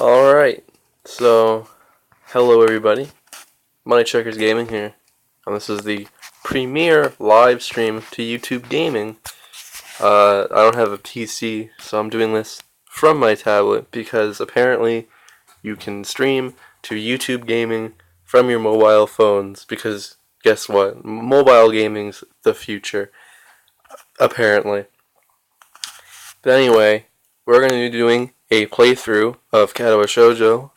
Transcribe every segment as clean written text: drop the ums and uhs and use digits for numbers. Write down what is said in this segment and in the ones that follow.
Alright, so hello everybody. Money Checkers Gaming here, and this is the premiere live stream to YouTube Gaming. I don't have a PC, so I'm doing this from my tablet because apparently you can stream to YouTube Gaming from your mobile phones because guess what? Mobile gaming's the future, apparently. But anyway, we're going to be doing a playthrough of Katawa Shoujo.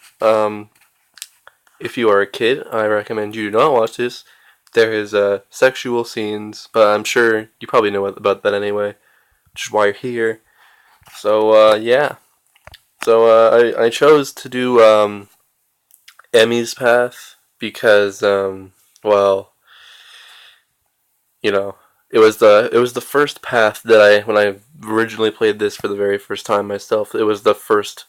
If you are a kid, I recommend you do not watch this. There is sexual scenes, but I'm sure you probably know about that anyway, which is why you're here. So, yeah. So, I chose to do Emmy's Path because, well, you know, it was the first path that when I originally played this for the very first time myself, it was the first.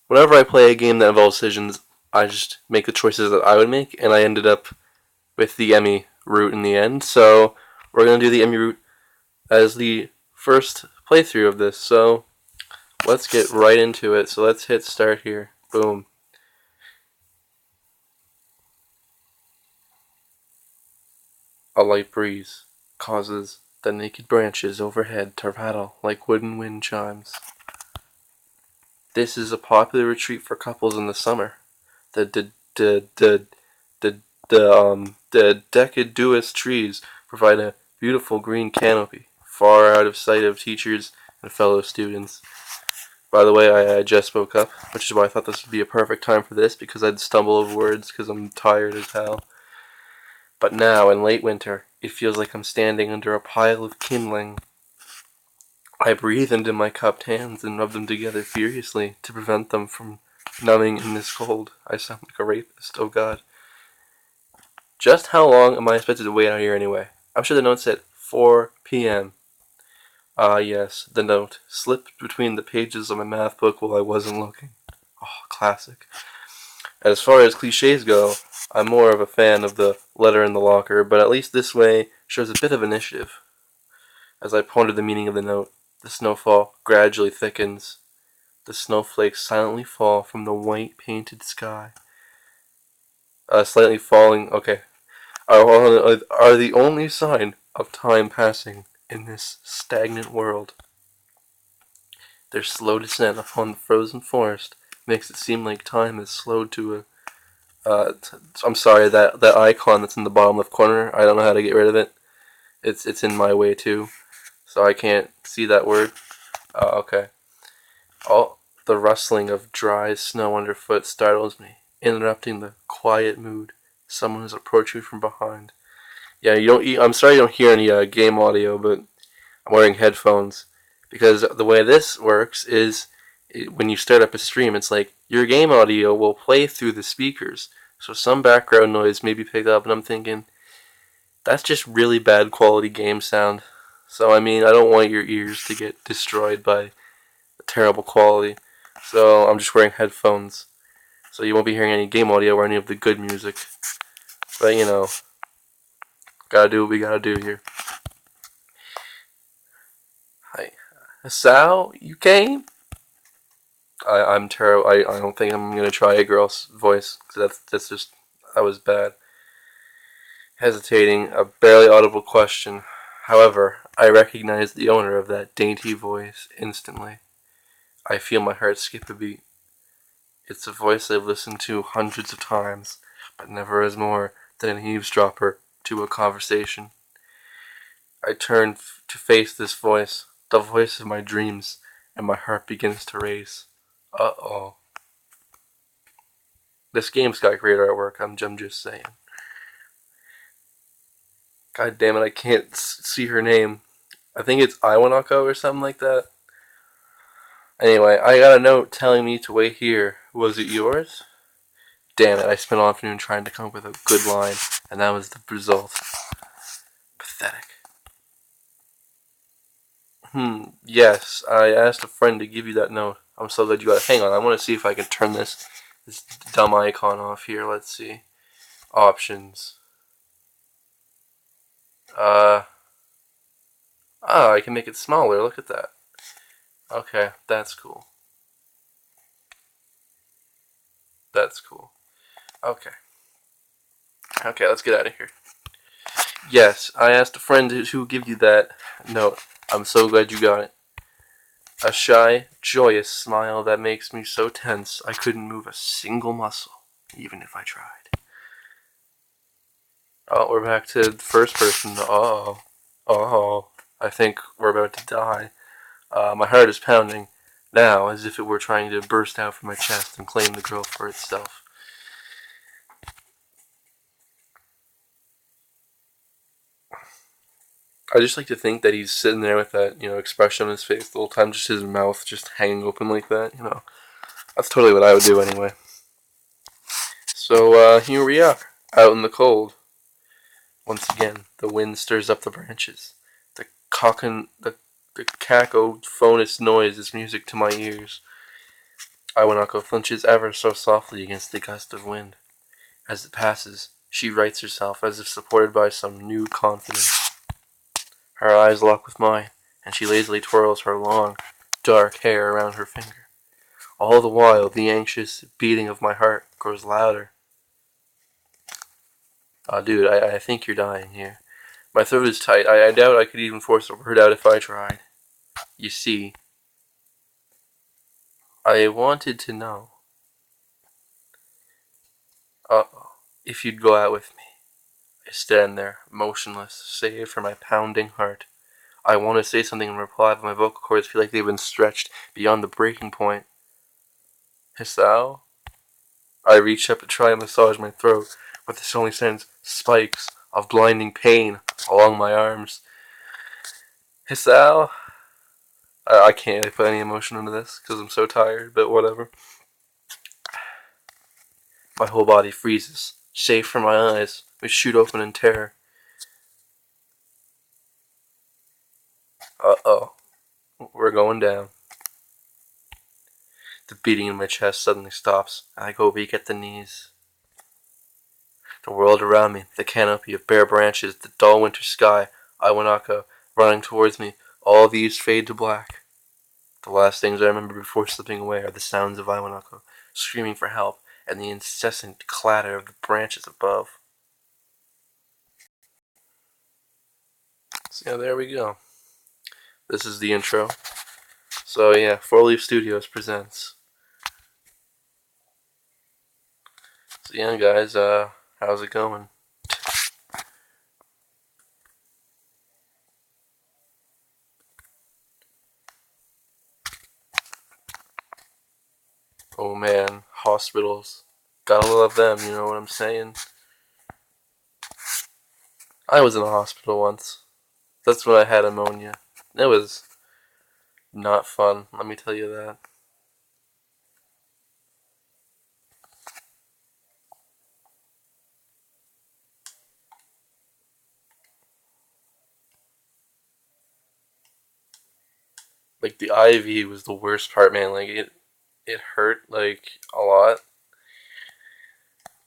Whenever I play a game that involves decisions, I just make the choices that I would make, and I ended up with the Emmy route in the end. So we're going to do the Emmy route as the first playthrough of this. So let's get right into it. So let's hit start here. Boom. A light breeze causes the naked branches overhead to rattle like wooden wind chimes. This is a popular retreat for couples in the summer. The the deciduous trees provide a beautiful green canopy, far out of sight of teachers and fellow students. By the way, I just woke up, which is why I thought this would be a perfect time for this, because I'd stumble over words because I'm tired as hell. But now, in late winter, it feels like I'm standing under a pile of kindling. I breathe into my cupped hands and rub them together furiously to prevent them from numbing in this cold. I sound like a rapist, oh god. Just how long am I expected to wait out here anyway? I'm sure the note said 4 p.m. Ah, yes, the note slipped between the pages of my math book while I wasn't looking. Oh, classic. As far as cliches go, I'm more of a fan of the letter in the locker, but at least this way shows a bit of initiative. As I ponder the meaning of the note, the snowfall gradually thickens. The snowflakes silently fall from the white painted sky. Slightly falling, okay, are the only sign of time passing in this stagnant world. Their slow descent upon the frozen forest makes it seem like time has slowed to a. I'm sorry, that icon that's in the bottom left corner, I don't know how to get rid of it. It's in my way too, so I can't see that word. Okay. All the rustling of dry snow underfoot startles me, interrupting the quiet mood. Someone is approaching from behind. Yeah, you don't. I'm sorry you don't hear any game audio, but I'm wearing headphones because the way this works is when you start up a stream, it's like your game audio will play through the speakers, so some background noise may be picked up, and I'm thinking that's just really bad quality game sound. So I mean, I don't want your ears to get destroyed by terrible quality. So I'm just wearing headphones, so you won't be hearing any game audio or any of the good music. But you know, gotta do what we gotta do here. Hi, Sal, you came? I'm terrible. I don't think I'm gonna try a girl's voice because that was bad. Hesitating, a barely audible question. However, I recognize the owner of that dainty voice instantly. I feel my heart skip a beat. It's a voice I've listened to hundreds of times, but never as more than an eavesdropper to a conversation. I turn to face this voice, the voice of my dreams, and my heart begins to race. Uh-oh. This game's got great artwork, I'm just saying. God damn it, I can't see her name. I think it's Iwanako or something like that. Anyway, I got a note telling me to wait here. Was it yours? Damn it, I spent all afternoon trying to come up with a good line, and that was the result. Pathetic. Yes, I asked a friend to give you that note. I'm so glad you got it. Hang on, I want to see if I can turn this dumb icon off here. Let's see. Options. I can make it smaller. Look at that. Okay, that's cool. That's cool. Okay. Okay, let's get out of here. Yes, I asked a friend who give you that note. I'm so glad you got it. A shy, joyous smile that makes me so tense I couldn't move a single muscle, even if I tried. Oh, we're back to the first person. Oh, oh, I think we're about to die. My heart is pounding now as if it were trying to burst out from my chest and claim the girl for itself. I just like to think that he's sitting there with that, expression on his face the whole time, just his mouth just hanging open like that. That's totally what I would do anyway. So, here we are, out in the cold. Once again, the wind stirs up the branches. The cacophonous noise is music to my ears. Iwanako flinches ever so softly against the gust of wind. As it passes, she rights herself as if supported by some new confidence. Her eyes lock with mine, and she lazily twirls her long, dark hair around her finger. All the while, the anxious beating of my heart grows louder. Dude, I think you're dying here. My throat is tight. I doubt I could even force a word out if I tried. You see, I wanted to know, if you'd go out with me. I stand there, motionless, save for my pounding heart. I want to say something in reply, but my vocal cords feel like they've been stretched beyond the breaking point. Hisao? I reach up to try and massage my throat, but this only sends spikes of blinding pain along my arms. Hisao? I can't really put any emotion into this because I'm so tired, but whatever. My whole body freezes, save for my eyes, which shoot open in terror. Uh-oh. We're going down. The beating in my chest suddenly stops, and I go weak at the knees. The world around me, the canopy of bare branches, the dull winter sky, Iwanaka running towards me, all these fade to black. The last things I remember before slipping away are the sounds of Iwanaka screaming for help and the incessant clatter of the branches above. So yeah, there we go. This is the intro. So yeah, Four Leaf Studios presents. So yeah, guys, how's it going? Oh man, hospitals. Gotta love them, you know what I'm saying? I was in a hospital once. That's when I had pneumonia. It was not fun, let me tell you that. Like the IV was the worst part, man. Like it hurt like a lot.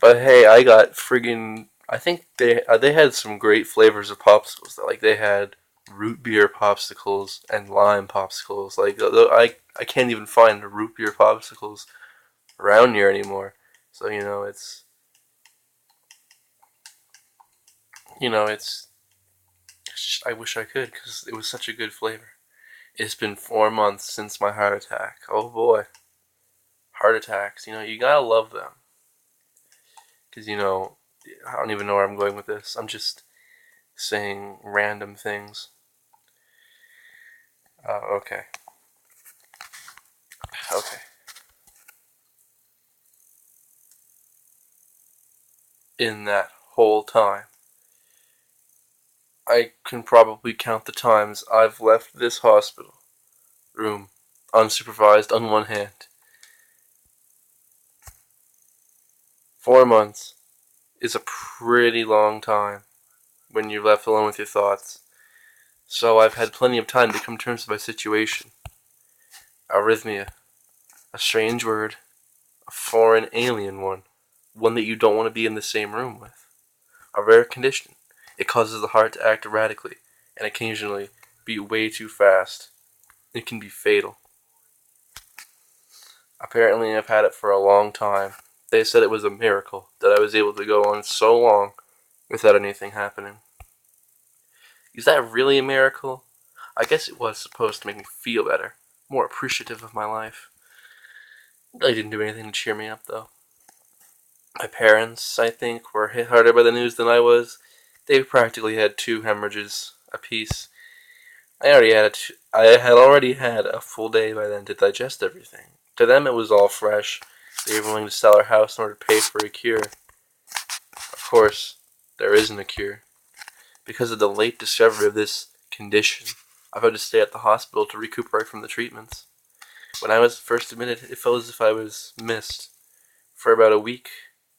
But hey, I got friggin' I think they had some great flavors of popsicles. Like they had root beer popsicles and lime popsicles. Like I can't even find the root beer popsicles around here anymore. So it's I wish I could because it was such a good flavor. It's been 4 months since my heart attack. Oh boy, heart attacks. You gotta love them because I don't even know where I'm going with this. I'm just saying random things. Okay. Okay. In that whole time, I can probably count the times I've left this hospital room unsupervised on one hand. 4 months is a pretty long time when you're left alone with your thoughts. So I've had plenty of time to come to terms with my situation. Arrhythmia. A strange word. A foreign alien one that you don't want to be in the same room with. A rare condition. It causes the heart to act erratically and occasionally beat way too fast. It can be fatal. Apparently I've had it for a long time. They said it was a miracle that I was able to go on so long without anything happening. Is that really a miracle? I guess it was supposed to make me feel better, more appreciative of my life. They didn't do anything to cheer me up, though. My parents, I think, were hit harder by the news than I was. They practically had 2 hemorrhages apiece. I had already had a full day by then to digest everything. To them, it was all fresh. They were willing to sell our house in order to pay for a cure. Of course, there isn't a cure. Because of the late discovery of this condition, I've had to stay at the hospital to recuperate from the treatments. When I was first admitted, it felt as if I was missed. For about a week,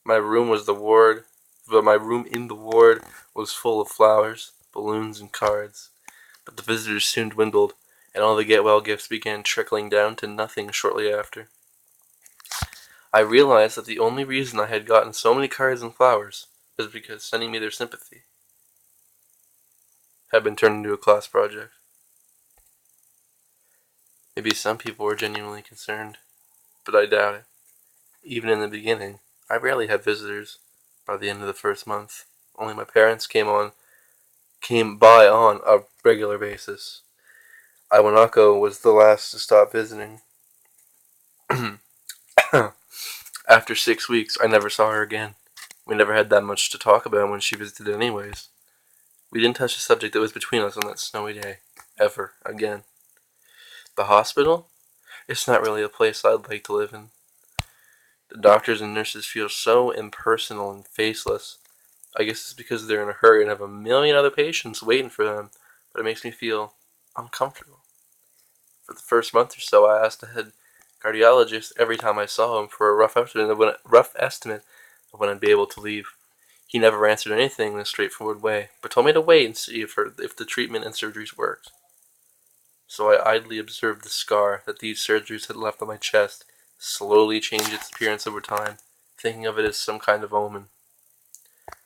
my room in the ward was full of flowers, balloons, and cards. But the visitors soon dwindled, and all the get-well gifts began trickling down to nothing shortly after. I realized that the only reason I had gotten so many cards and flowers was because sending me their sympathy had been turned into a class project. Maybe some people were genuinely concerned, but I doubt it. Even in the beginning, I rarely had visitors. By the end of the first month, only my parents came by on a regular basis. Iwanako was the last to stop visiting. After 6 weeks, I never saw her again. We never had that much to talk about when she visited anyways. We didn't touch the subject that was between us on that snowy day. Ever again. The hospital? It's not really a place I'd like to live in. The doctors and nurses feel so impersonal and faceless. I guess it's because they're in a hurry and have a million other patients waiting for them, but it makes me feel uncomfortable. For the first month or so, I asked the head cardiologist every time I saw him for a rough estimate of when I'd be able to leave. He never answered anything in a straightforward way, but told me to wait and see if the treatment and surgeries worked. So I idly observed the scar that these surgeries had left on my chest slowly change its appearance over time, thinking of it as some kind of omen.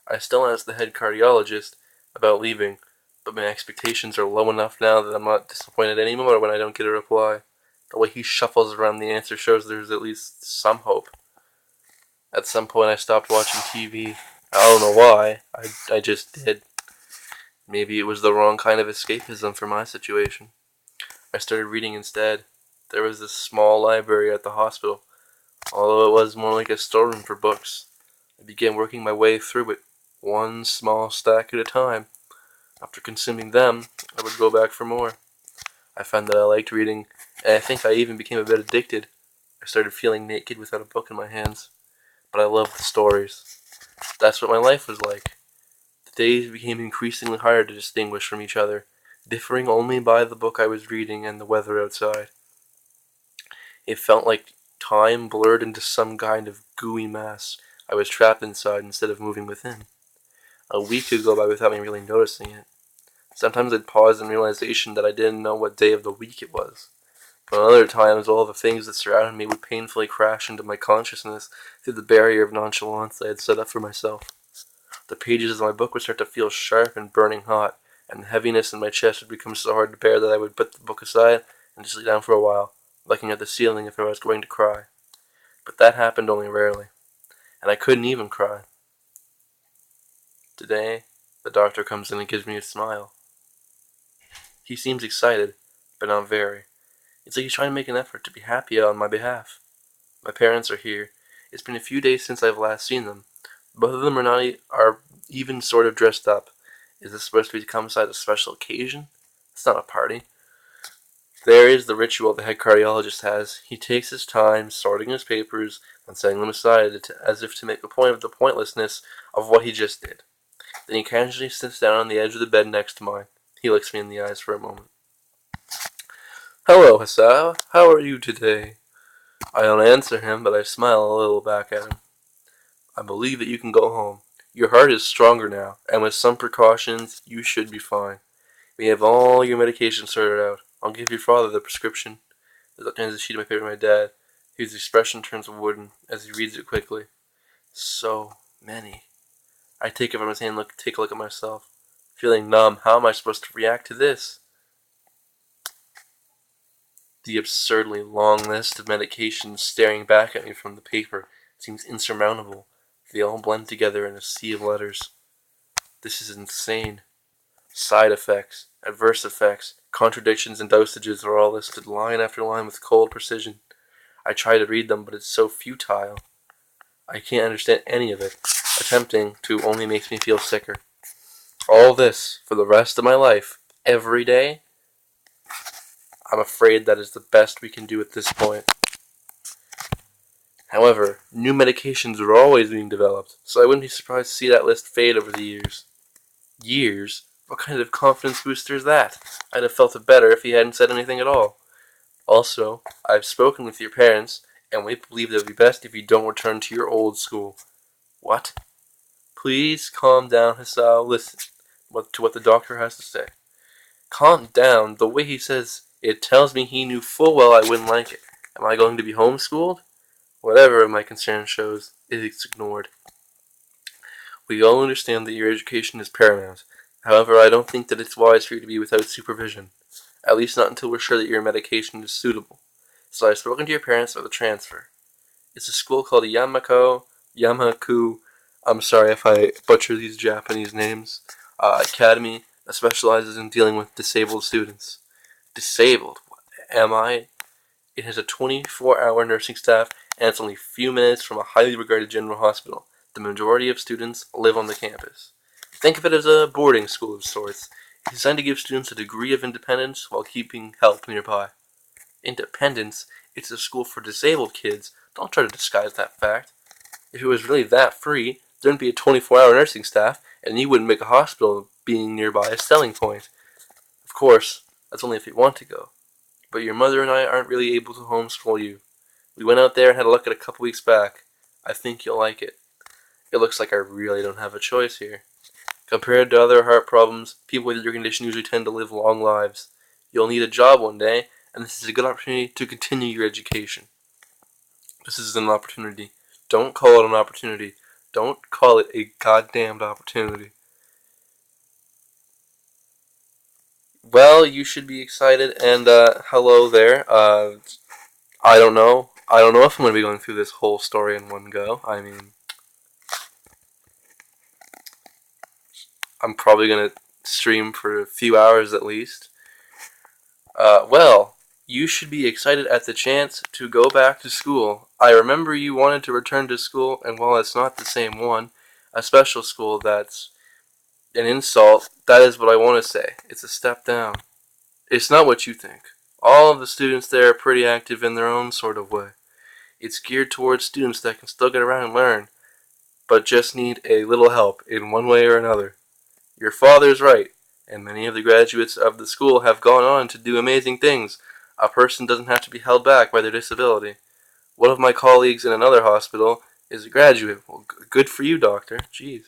I still ask the head cardiologist about leaving, but my expectations are low enough now that I'm not disappointed anymore when I don't get a reply. The way he shuffles around the answer shows there's at least some hope. At some point I stopped watching TV. I don't know why. I just did. Maybe it was the wrong kind of escapism for my situation. I started reading instead. There was this small library at the hospital, although it was more like a storeroom for books. I began working my way through it, one small stack at a time. After consuming them, I would go back for more. I found that I liked reading, and I think I even became a bit addicted. I started feeling naked without a book in my hands, but I loved the stories. That's what my life was like. The days became increasingly hard to distinguish from each other, differing only by the book I was reading and the weather outside. It felt like time blurred into some kind of gooey mass. I was trapped inside instead of moving within. A week could go by without me really noticing it. Sometimes I'd pause in realization that I didn't know what day of the week it was. But other times, all the things that surrounded me would painfully crash into my consciousness through the barrier of nonchalance I had set up for myself. The pages of my book would start to feel sharp and burning hot, and the heaviness in my chest would become so hard to bear that I would put the book aside and just lay down for a while, looking at the ceiling if I was going to cry. But that happened only rarely, and I couldn't even cry. Today, the doctor comes in and gives me a smile. He seems excited, but not very. It's like he's trying to make an effort to be happy on my behalf. My parents are here. It's been a few days since I've last seen them. Both of them are even sort of dressed up. Is this supposed to become a special occasion? It's not a party. There is the ritual the head cardiologist has. He takes his time sorting his papers and setting them aside as if to make a point of the pointlessness of what he just did. Then he casually sits down on the edge of the bed next to mine. He looks me in the eyes for a moment. "Hello, Hasao. How are you today?" I don't answer him, but I smile a little back at him. "I believe that you can go home. Your heart is stronger now, and with some precautions, you should be fine. We have all your medication sorted out. I'll give your father the prescription." There's a sheet of my paper to my dad, whose expression turns wooden as he reads it quickly. So many. I take it from his hand and take a look at myself. Feeling numb, how am I supposed to react to this? The absurdly long list of medications staring back at me from the paper It seems insurmountable. They all blend together in a sea of letters. This is insane. Side effects, adverse effects, contradictions, and dosages are all listed line after line with cold precision. I try to read them, but it's so futile. I can't understand any of it. Attempting to only makes me feel sicker. All this for the rest of my life, every day? I'm afraid that is the best we can do at this point. However, new medications are always being developed, so I wouldn't be surprised to see that list fade over the years. Years? What kind of confidence booster is that? I'd have felt it better if he hadn't said anything at all. Also, I've spoken with your parents, and we believe it would be best if you don't return to your old school. What? Please calm down, Hasao. Listen to what the doctor has to say. Calm down. The way he says it tells me he knew full well I wouldn't like it. Am I going to be homeschooled? Whatever my concern shows, it's ignored. We all understand that your education is paramount. However, I don't think that it's wise for you to be without supervision. At least not until we're sure that your medication is suitable. So I've spoken to your parents about the transfer. It's a school called Yamaku. I'm sorry if I butcher these Japanese names. Academy that specializes in dealing with disabled students. Disabled? Am I? It has a 24-hour nursing staff, and it's only a few minutes from a highly regarded general hospital. The majority of students live on the campus. Think of it as a boarding school of sorts. It's designed to give students a degree of independence while keeping help nearby. Independence? It's a school for disabled kids. Don't try to disguise that fact. If it was really that free, there wouldn't be a 24-hour nursing staff, and you wouldn't make a hospital being nearby a selling point. Of course, that's only if you want to go. But your mother and I aren't really able to homeschool you. We went out there and had a look at it a couple weeks back. I think you'll like it. It looks like I really don't have a choice here. Compared to other heart problems, people with your condition usually tend to live long lives. You'll need a job one day, and this is a good opportunity to continue your education. This is an opportunity. Don't call it an opportunity. Don't call it a goddamned opportunity. Well, you should be excited, and hello there. I don't know. I don't know if I'm going to be going through this whole story in one go. I mean, I'm probably going to stream for a few hours at least. Well, you should be excited at the chance to go back to school. I remember you wanted to return to school, and while it's not the same one, a special school that's an insult, that is what I want to say. It's a step down. It's not what you think. All of the students there are pretty active in their own sort of way. It's geared towards students that can still get around and learn, but just need a little help in one way or another. Your father's right, and many of the graduates of the school have gone on to do amazing things. A person doesn't have to be held back by their disability. One of my colleagues in another hospital is a graduate. Well, good for you, doctor. Jeez.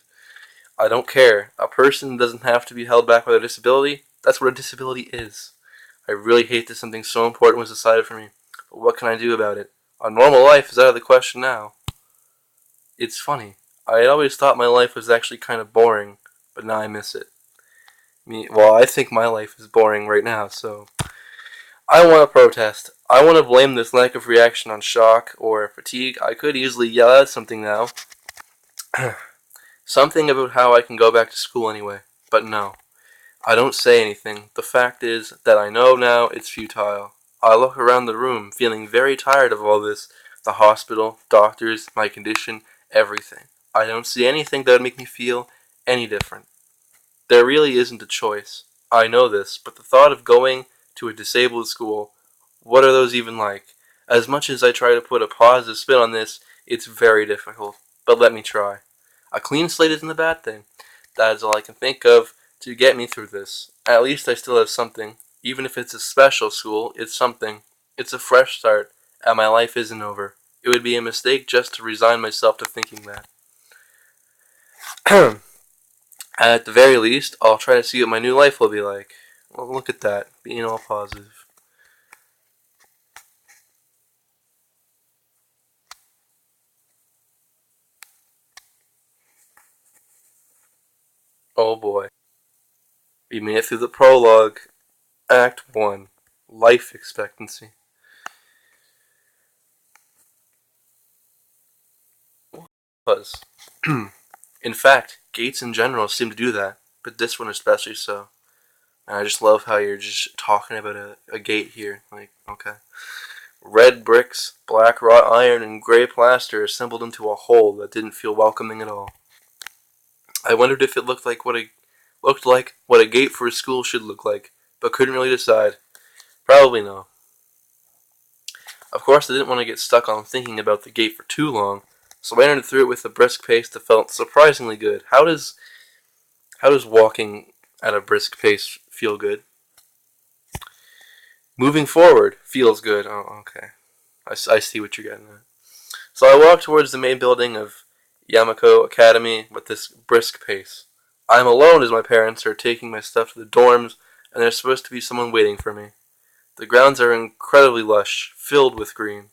I don't care. A person doesn't have to be held back by their disability. That's what a disability is. I really hate that something so important was decided for me. But what can I do about it? A normal life is out of the question now. It's funny. I had always thought my life was actually kind of boring, but now I miss it. Well, I think my life is boring right now, so I want to protest. I want to blame this lack of reaction on shock or fatigue. I could easily yell out something now. Something about how I can go back to school anyway. But no, I don't say anything. The fact is that I know now it's futile. I look around the room, feeling very tired of all this. The hospital, doctors, my condition, everything. I don't see anything that would make me feel any different. There really isn't a choice. I know this, but the thought of going to a disabled school, what are those even like? As much as I try to put a positive spin on this, it's very difficult. But let me try. A clean slate isn't a bad thing. That is all I can think of to get me through this. At least I still have something. Even if it's a special school, it's something. It's a fresh start, and my life isn't over. It would be a mistake just to resign myself to thinking that. At the very least, I'll try to see what my new life will be like. Well, look at that, being all positive. Oh boy. We made it through the prologue. Act 1. Life expectancy. was. In fact, gates in general seem to do that, but this one especially so. And I just love how you're just talking about a gate here. Like, okay. Red bricks, black wrought iron, and gray plaster assembled into a whole that didn't feel welcoming at all. I wondered if it looked like what a gate for a school should look like, but couldn't really decide. Probably no. Of course, I didn't want to get stuck on thinking about the gate for too long, so I entered through it with a brisk pace that felt surprisingly good. How does walking at a brisk pace feel good? Moving forward feels good. Oh, okay. I see what you're getting at. So I walked towards the main building of Yamako Academy with this brisk pace. I'm alone as my parents are taking my stuff to the dorms, and there's supposed to be someone waiting for me. The grounds are incredibly lush, filled with green.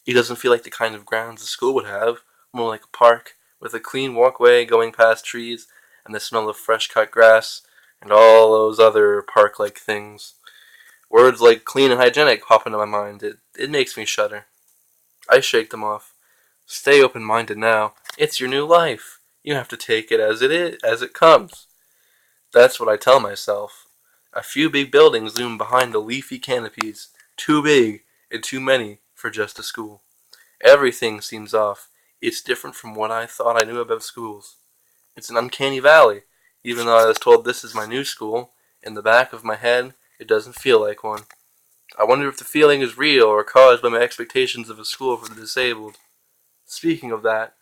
It doesn't feel like the kind of grounds a school would have, more like a park, with a clean walkway going past trees, and the smell of fresh cut grass, and all those other park-like things. Words like clean and hygienic pop into my mind. It makes me shudder. I shake them off. Stay open-minded now. It's your new life. You have to take it as it comes. That's what I tell myself. A few big buildings loom behind the leafy canopies, too big and too many for just a school. Everything seems off. It's different from what I thought I knew about schools. It's an uncanny valley. Even though I was told this is my new school, in the back of my head, it doesn't feel like one. I wonder if the feeling is real or caused by my expectations of a school for the disabled. Speaking of that,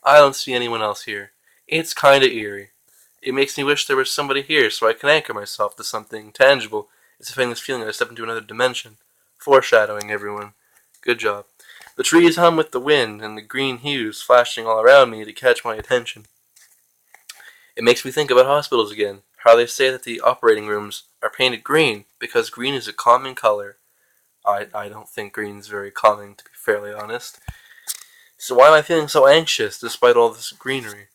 I don't see anyone else here. It's kinda eerie. It makes me wish there was somebody here so I can anchor myself to something tangible. It's a this feeling that I step into another dimension. Foreshadowing, everyone. Good job. The trees hum with the wind, and the green hues flashing all around me to catch my attention. It makes me think about hospitals again. How they say that the operating rooms are painted green because green is a calming color. I don't think green is very calming, to be fairly honest. So why am I feeling so anxious despite all this greenery?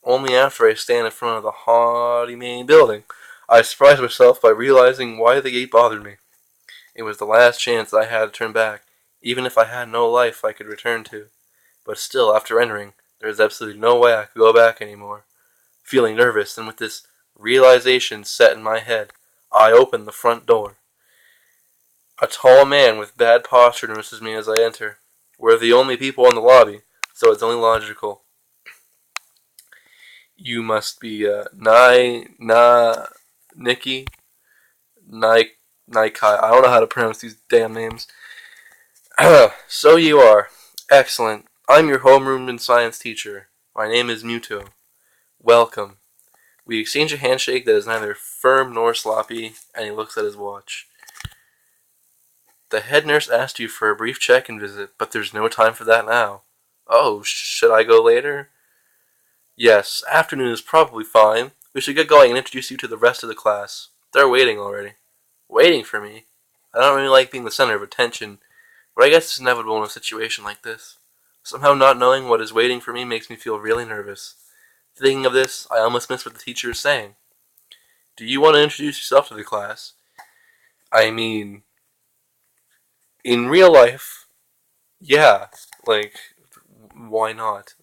Only after I stand in front of the haughty main building, I surprise myself by realizing why the gate bothered me. It was the last chance I had to turn back, even if I had no life I could return to. But still, after entering, there was absolutely no way I could go back anymore. Feeling nervous, and with this realization set in my head, I opened the front door. A tall man with bad posture notices me as I enter. We're the only people in the lobby, so it's only logical. You must be Nikki, Kai. I don't know how to pronounce these damn names. So you are. Excellent. I'm your homeroom and science teacher. My name is Muto. Welcome. We exchange a handshake that is neither firm nor sloppy, and he looks at his watch. The head nurse asked you for a brief check-in visit, but there's no time for that now. Oh, should I go later? Yes, afternoon is probably fine. We should get going and introduce you to the rest of the class. They're waiting already. Waiting for me? I don't really like being the center of attention, but I guess it's inevitable in a situation like this. Somehow not knowing what is waiting for me makes me feel really nervous. Thinking of this, I almost miss what the teacher is saying. Do you want to introduce yourself to the class? I mean, in real life, yeah. Like, why not?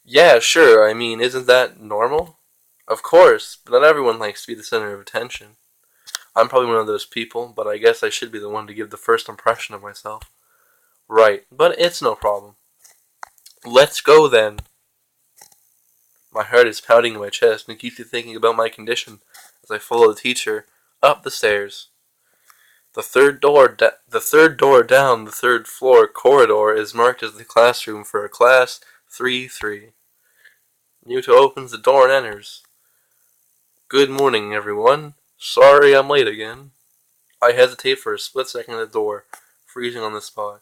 Yeah, sure. I mean, isn't that normal? Of course, but not everyone likes to be the center of attention. I'm probably one of those people, but I guess I should be the one to give the first impression of myself. Right, but it's no problem. Let's go then. My heart is pounding in my chest and keeps me thinking about my condition as I follow the teacher up the stairs. The third door down the third floor corridor is marked as the classroom for a class 3-3. Muto opens the door and enters. Good morning, everyone. Sorry I'm late again. I hesitate for a split second at the door, freezing on the spot.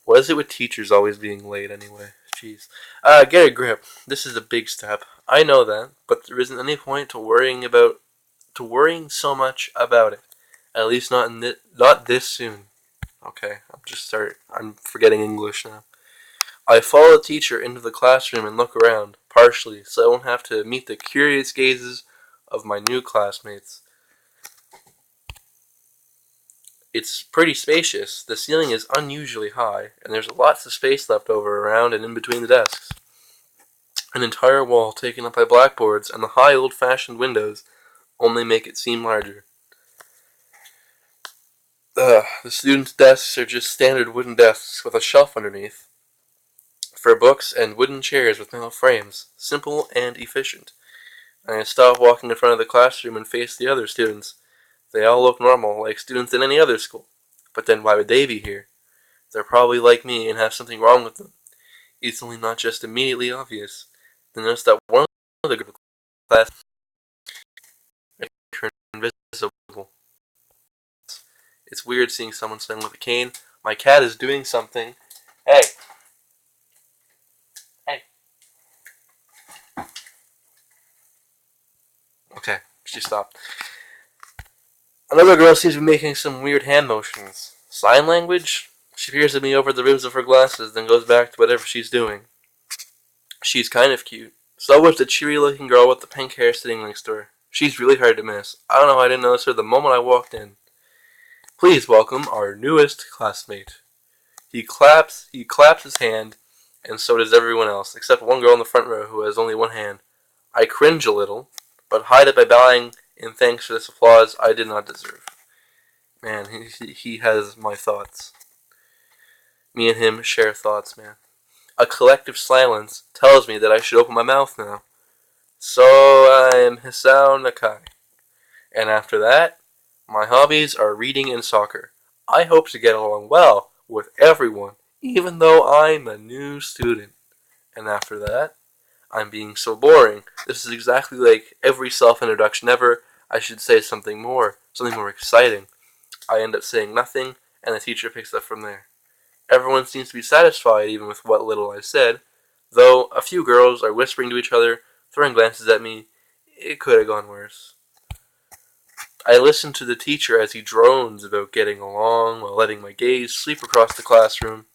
What is it with teachers always being late anyway? Jeez. Get a grip. This is a big step. I know that, but there isn't any point to worrying so much about it. At least not this soon. Okay, I'm forgetting English now. I follow the teacher into the classroom and look around, partially, so I won't have to meet the curious gazes of my new classmates. It's pretty spacious. The ceiling is unusually high, and there's lots of space left over around and in between the desks. An entire wall taken up by blackboards and the high old-fashioned windows only make it seem larger. The students' desks are just standard wooden desks with a shelf underneath for books and wooden chairs with metal frames. Simple and efficient. I stop walking in front of the classroom and face the other students. They all look normal, like students in any other school. But then why would they be here? They're probably like me and have something wrong with them. It's only not just immediately obvious. They notice that one of the class turned invisible. It's weird seeing someone sitting with a cane. My cat is doing something. Hey! Hey! Okay, she stopped. Another girl seems to be making some weird hand motions. Sign language? She peers at me over the rims of her glasses, then goes back to whatever she's doing. She's kind of cute. So was the cheery-looking girl with the pink hair sitting next to her. She's really hard to miss. I don't know how I didn't notice her the moment I walked in. Please welcome our newest classmate. He claps his hand, and so does everyone else, except one girl in the front row who has only one hand. I cringe a little, but hide it by bowing in thanks for this applause I did not deserve. Man, he has my thoughts. Me and him share thoughts, man. A collective silence tells me that I should open my mouth now. So I am Hisao Nakai. And after that, my hobbies are reading and soccer. I hope to get along well with everyone, even though I'm a new student. And after that, I'm being so boring. This is exactly like every self-introduction ever. I should say something more exciting. I end up saying nothing, and the teacher picks up from there. Everyone seems to be satisfied even with what little I said, though a few girls are whispering to each other, throwing glances at me. It could have gone worse. I listen to the teacher as he drones about getting along while letting my gaze sweep across the classroom.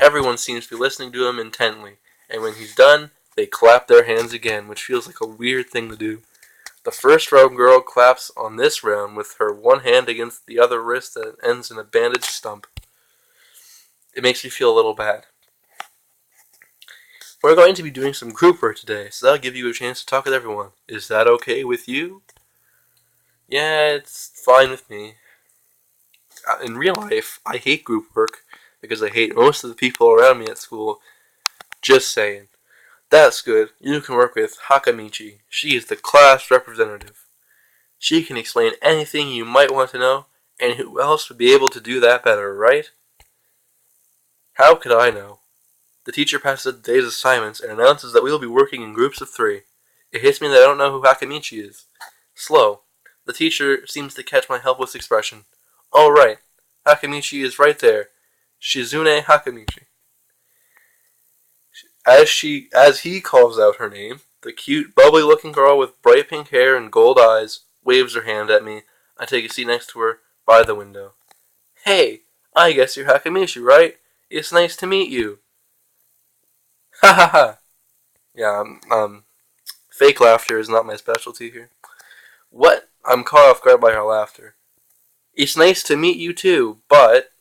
Everyone seems to be listening to him intently, and when he's done, they clap their hands again, which feels like a weird thing to do. The first row girl claps on this round with her one hand against the other wrist that ends in a bandaged stump. It makes me feel a little bad. We're going to be doing some group work today, so that'll give you a chance to talk with everyone. Is that okay with you? Yeah, it's fine with me. In real life, I hate group work because I hate most of the people around me at school. Just saying. That's good. You can work with Hakamichi. She is the class representative. She can explain anything you might want to know, and who else would be able to do that better, right? How could I know? The teacher passes the day's assignments and announces that we will be working in groups of 3. It hits me that I don't know who Hakamichi is. Slow. The teacher seems to catch my helpless expression. Oh, right. Hakamichi is right there. Shizune Hakamichi. As he calls out her name, the cute, bubbly-looking girl with bright pink hair and gold eyes waves her hand at me. I take a seat next to her by the window. Hey, I guess you're Hakamichi, right? It's nice to meet you. Ha ha ha. Yeah, fake laughter is not my specialty here. What? I'm caught off guard by her laughter. It's nice to meet you too, but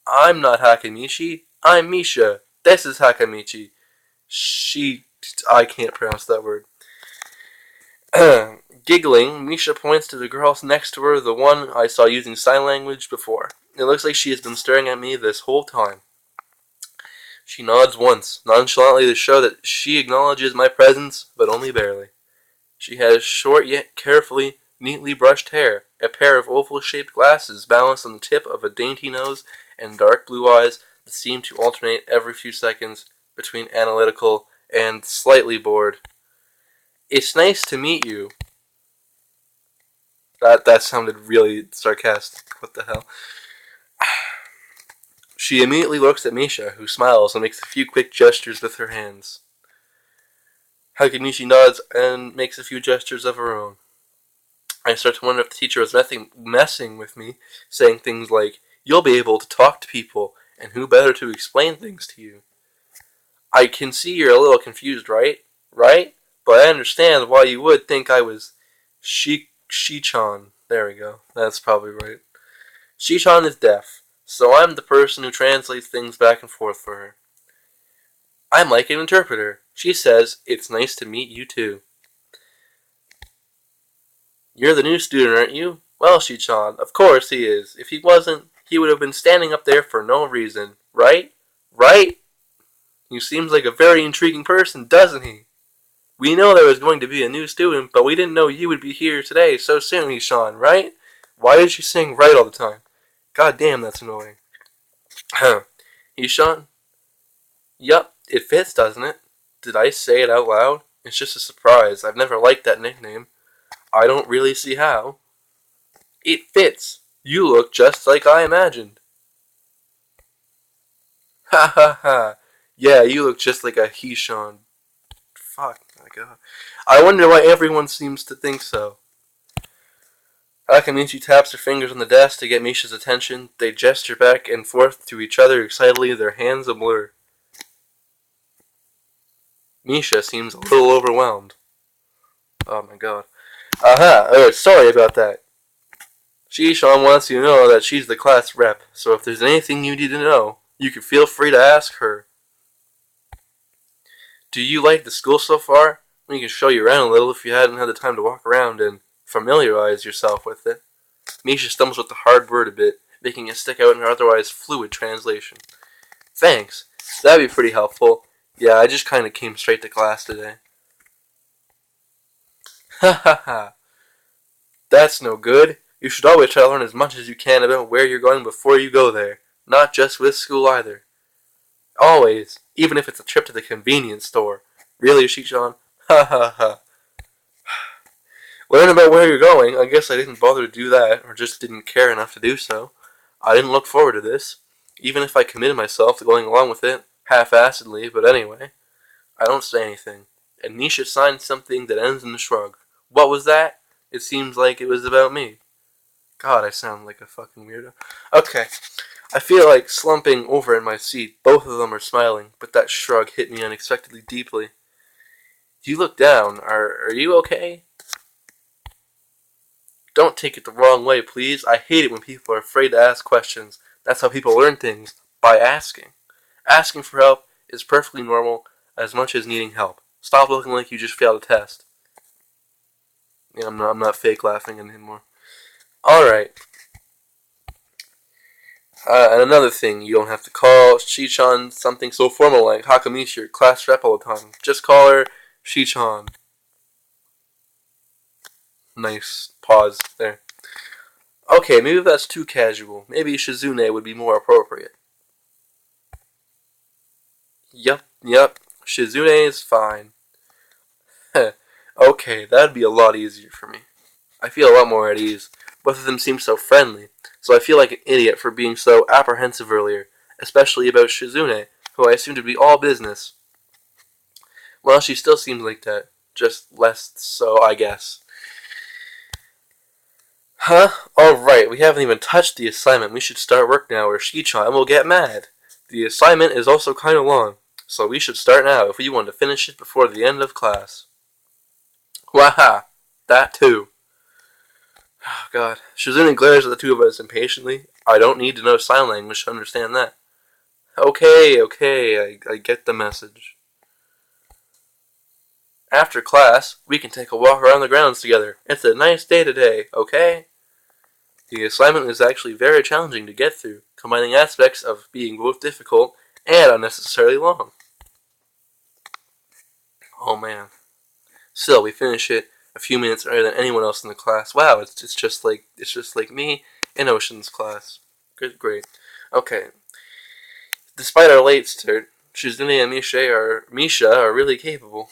I'm not Hakamichi. I'm Misha. This is Hakamichi. I can't pronounce that word. Giggling, Misha points to the girl next to her, the one I saw using sign language before. It looks like she has been staring at me this whole time. She nods once, nonchalantly to show that she acknowledges my presence, but only barely. She has short yet carefully, neatly brushed hair, a pair of oval-shaped glasses balanced on the tip of a dainty nose, and dark blue eyes that seem to alternate every few seconds between analytical and slightly bored. It's nice to meet you. That sounded really sarcastic. What the hell? She immediately looks at Misha, who smiles and makes a few quick gestures with her hands. Hakamichi nods and makes a few gestures of her own. I start to wonder if the teacher was messing with me, saying things like, you'll be able to talk to people, and who better to explain things to you? I can see you're a little confused, right? Right? But I understand why you would think I was Shi-chan. There we go. That's probably right. Shichan is deaf, so I'm the person who translates things back and forth for her. I'm like an interpreter. She says, it's nice to meet you too. You're the new student, aren't you? Well, Shichan, of course he is. If he wasn't, he would have been standing up there for no reason. Right? Right? He seems like a very intriguing person, doesn't he? We know there was going to be a new student, but we didn't know you would be here today so soon, Ishan, right? Why is she saying right all the time? God damn, that's annoying. Ishan? Yup, it fits, doesn't it? Did I say it out loud? It's just a surprise. I've never liked that nickname. I don't really see how. It fits. You look just like I imagined. Ha ha ha. Yeah, you look just like a Hishan. Fuck, my god. I wonder why everyone seems to think so. Akamichi taps her fingers on the desk to get Misha's attention. They gesture back and forth to each other excitedly, their hands a blur. Misha seems a little overwhelmed. Oh my god. Aha! Oh, sorry about that. Shishan wants you to know that she's the class rep, so if there's anything you need to know, you can feel free to ask her. Do you like the school so far? We can show you around a little if you hadn't had the time to walk around and familiarize yourself with it. Misha stumbles with the hard word a bit, making it stick out in her otherwise fluid translation. Thanks. That'd be pretty helpful. Yeah, I just kinda came straight to class today. Ha ha ha. That's no good. You should always try to learn as much as you can about where you're going before you go there. Not just with school either. Always. Even if it's a trip to the convenience store. Really, Shichan? Ha ha ha. Learn about where you're going. I guess I didn't bother to do that, or just didn't care enough to do so. I didn't look forward to this, even if I committed myself to going along with it, half-assedly, but anyway. I don't say anything. And Nisha signed something that ends in a shrug. What was that? It seems like it was about me. God, I sound like a fucking weirdo. Okay. I feel like slumping over in my seat. Both of them are smiling, but that shrug hit me unexpectedly deeply. You look down. Are you okay? Don't take it the wrong way, please. I hate it when people are afraid to ask questions. That's how people learn things, by asking. Asking for help is perfectly normal, as much as needing help. Stop looking like you just failed a test. Yeah, I'm not fake laughing anymore. Alright. And another thing, you don't have to call Shichan something so formal like Hakamichi, your class rep all the time. Just call her Shichan. Nice pause there. Okay, maybe that's too casual. Maybe Shizune would be more appropriate. Yep. Shizune is fine. Okay, that'd be a lot easier for me. I feel a lot more at ease. Both of them seem so friendly, so I feel like an idiot for being so apprehensive earlier, especially about Shizune, who I assumed to be all business. Well, she still seems like that, just less so, I guess. Huh? Alright, we haven't even touched the assignment. We should start work now, or Shichan will get mad. The assignment is also kind of long, so we should start now if we want to finish it before the end of class. Waha! That too. Oh, God. Shizune glares at the two of us impatiently. I don't need to know sign language to understand that. Okay, I get the message. After class, we can take a walk around the grounds together. It's a nice day today, okay? The assignment is actually very challenging to get through, combining aspects of being both difficult and unnecessarily long. Oh man. Still, we finish it a few minutes earlier than anyone else in the class. Wow, it's just like me in Ocean's class. Great. Okay. Despite our late start, Shizune and Misha are really capable.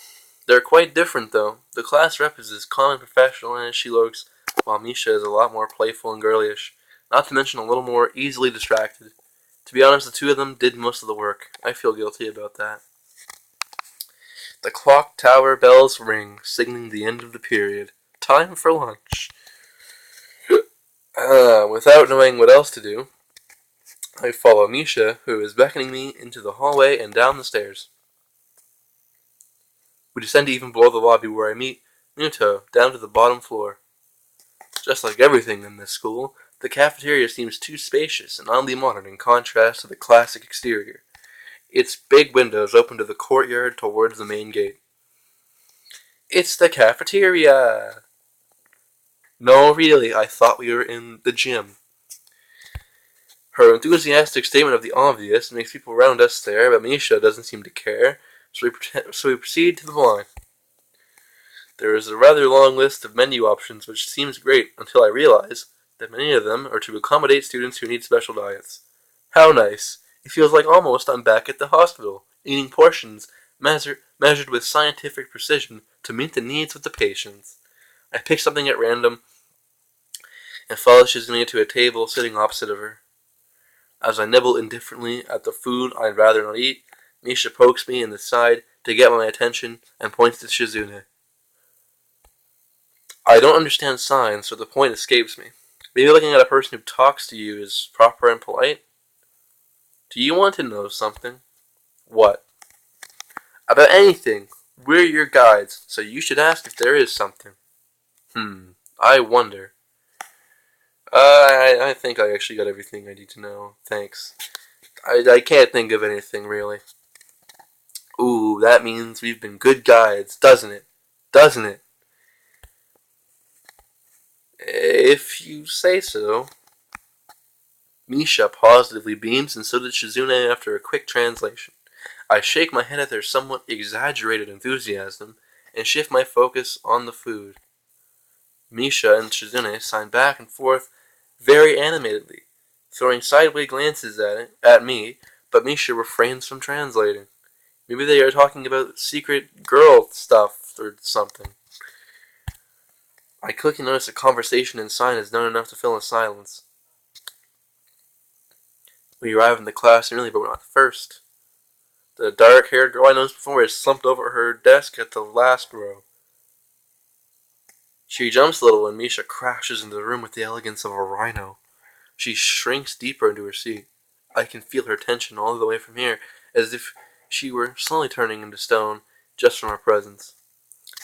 They're quite different though. The class rep is as calm and professional as she looks, while Misha is a lot more playful and girlyish, not to mention a little more easily distracted. To be honest, the two of them did most of the work. I feel guilty about that. The clock tower bells ring, signaling the end of the period. Time for lunch. Without knowing what else to do, I follow Misha, who is beckoning me into the hallway and down the stairs. We descend even below the lobby where I meet Muto, down to the bottom floor. Just like everything in this school, The cafeteria seems too spacious and oddly modern in contrast to the classic exterior. Its big windows open to the courtyard towards the main gate. It's the cafeteria! No, really, I thought we were in the gym. Her enthusiastic statement of the obvious makes people around us stare, but Misha doesn't seem to care, so we proceed to the line. There is a rather long list of menu options, which seems great until I realize that many of them are to accommodate students who need special diets. How nice! It feels like almost I'm back at the hospital, eating portions measured with scientific precision to meet the needs of the patients. I pick something at random and follow Shizune to a table sitting opposite of her. As I nibble indifferently at the food I'd rather not eat, Misha pokes me in the side to get my attention and points to Shizune. I don't understand signs, so the point escapes me. Maybe looking at a person who talks to you is proper and polite? Do you want to know something? What? About anything. We're your guides, so you should ask if there is something. I wonder. I think I actually got everything I need to know. Thanks. I can't think of anything, really. Ooh, that means we've been good guides, doesn't it? Doesn't it? If you say so. Misha positively beams, and so did Shizune after a quick translation. I shake my head at their somewhat exaggerated enthusiasm and shift my focus on the food. Misha and Shizune sign back and forth very animatedly, throwing sideways glances at me, but Misha refrains from translating. Maybe they are talking about secret girl stuff or something. I quickly notice a conversation in sign is not enough to fill a silence. We arrive in the class early, but we're not the first. The dark-haired girl I noticed before is slumped over her desk at the last row. She jumps a little when Misha crashes into the room with the elegance of a rhino. She shrinks deeper into her seat. I can feel her tension all the way from here, as if she were slowly turning into stone just from her presence.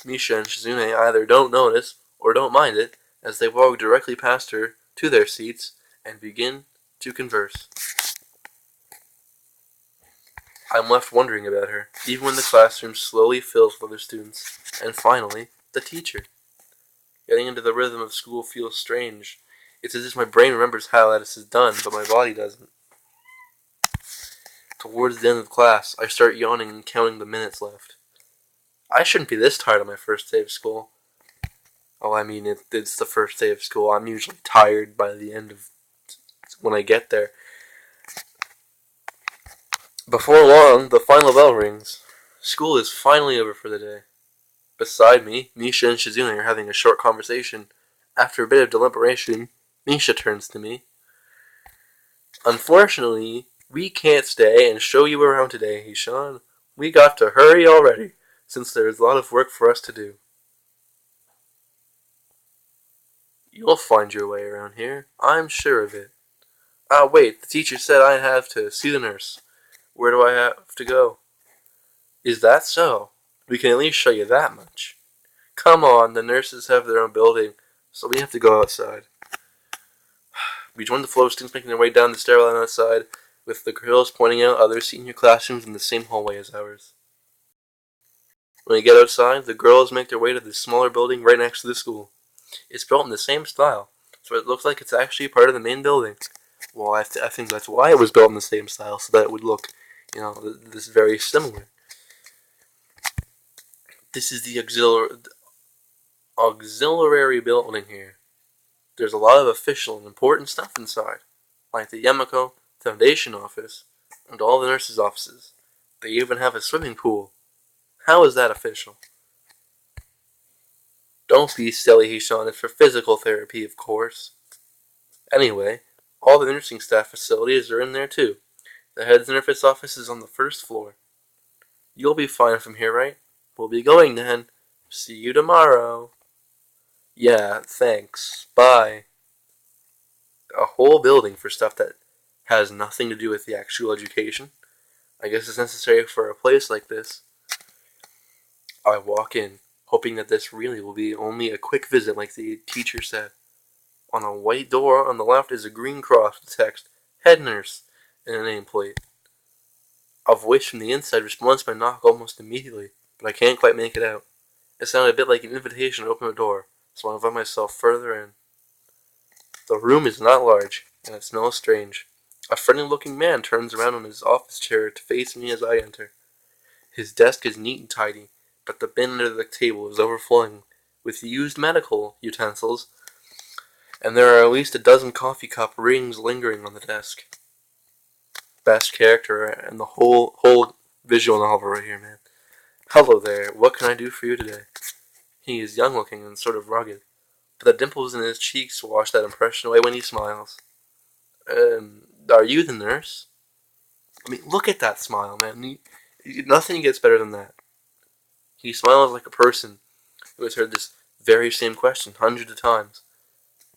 Misha and Shizune either don't notice or don't mind it, as they walk directly past her to their seats and begin to converse. I'm left wondering about her, even when the classroom slowly fills with other students. And finally, the teacher. Getting into the rhythm of school feels strange. It's as if my brain remembers how this is done, but my body doesn't. Towards the end of class, I start yawning and counting the minutes left. I shouldn't be this tired on my first day of school. Oh, I mean, it's the first day of school. I'm usually tired by the end of when I get there. Before long, the final bell rings. School is finally over for the day. Beside me, Misha and Shizune are having a short conversation. After a bit of deliberation, Misha turns to me. Unfortunately, we can't stay and show you around today, Hishan. We got to hurry already, since there is a lot of work for us to do. You'll find your way around here. I'm sure of it. Ah, wait, the teacher said I have to see the nurse. Where do I have to go? Is that so? We can at least show you that much. Come on, the nurses have their own building, so we have to go outside. We join the flow of students making their way down the stairwell and outside, with the girls pointing out other senior classrooms in the same hallway as ours. When we get outside, the girls make their way to the smaller building right next to the school. It's built in the same style, so it looks like it's actually part of the main building. Well, I think that's why it was built in the same style, so that it would look, this very similar. This is the auxiliary building here. There's a lot of official and important stuff inside, like the Yamako Foundation office and all the nurses' offices. They even have a swimming pool. How is that official? Don't be silly, Hishan. It's for physical therapy, of course. Anyway, all the nursing staff facilities are in there too. The head nurse's office is on the first floor. You'll be fine from here, right? We'll be going then. See you tomorrow. Yeah, thanks. Bye. A whole building for stuff that has nothing to do with the actual education. I guess it's necessary for a place like this. I walk in, hoping that this really will be only a quick visit like the teacher said. On a white door on the left is a green cross with the text, Head Nurse, and a nameplate. A voice from the inside responds to my knock almost immediately, but I can't quite make it out. It sounded a bit like an invitation to open the door, so I invite myself further in. The room is not large, and it smells strange. A friendly-looking man turns around on his office chair to face me as I enter. His desk is neat and tidy, but the bin under the table is overflowing with used medical utensils, and there are at least a dozen coffee cup rings lingering on the desk. Best character and the whole visual novel right here, man. Hello there, what can I do for you today? He is young-looking and sort of rugged, but the dimples in his cheeks wash that impression away when he smiles. Are you the nurse? I mean, look at that smile, man. Nothing gets better than that. He smiles like a person who has heard this very same question hundreds of times.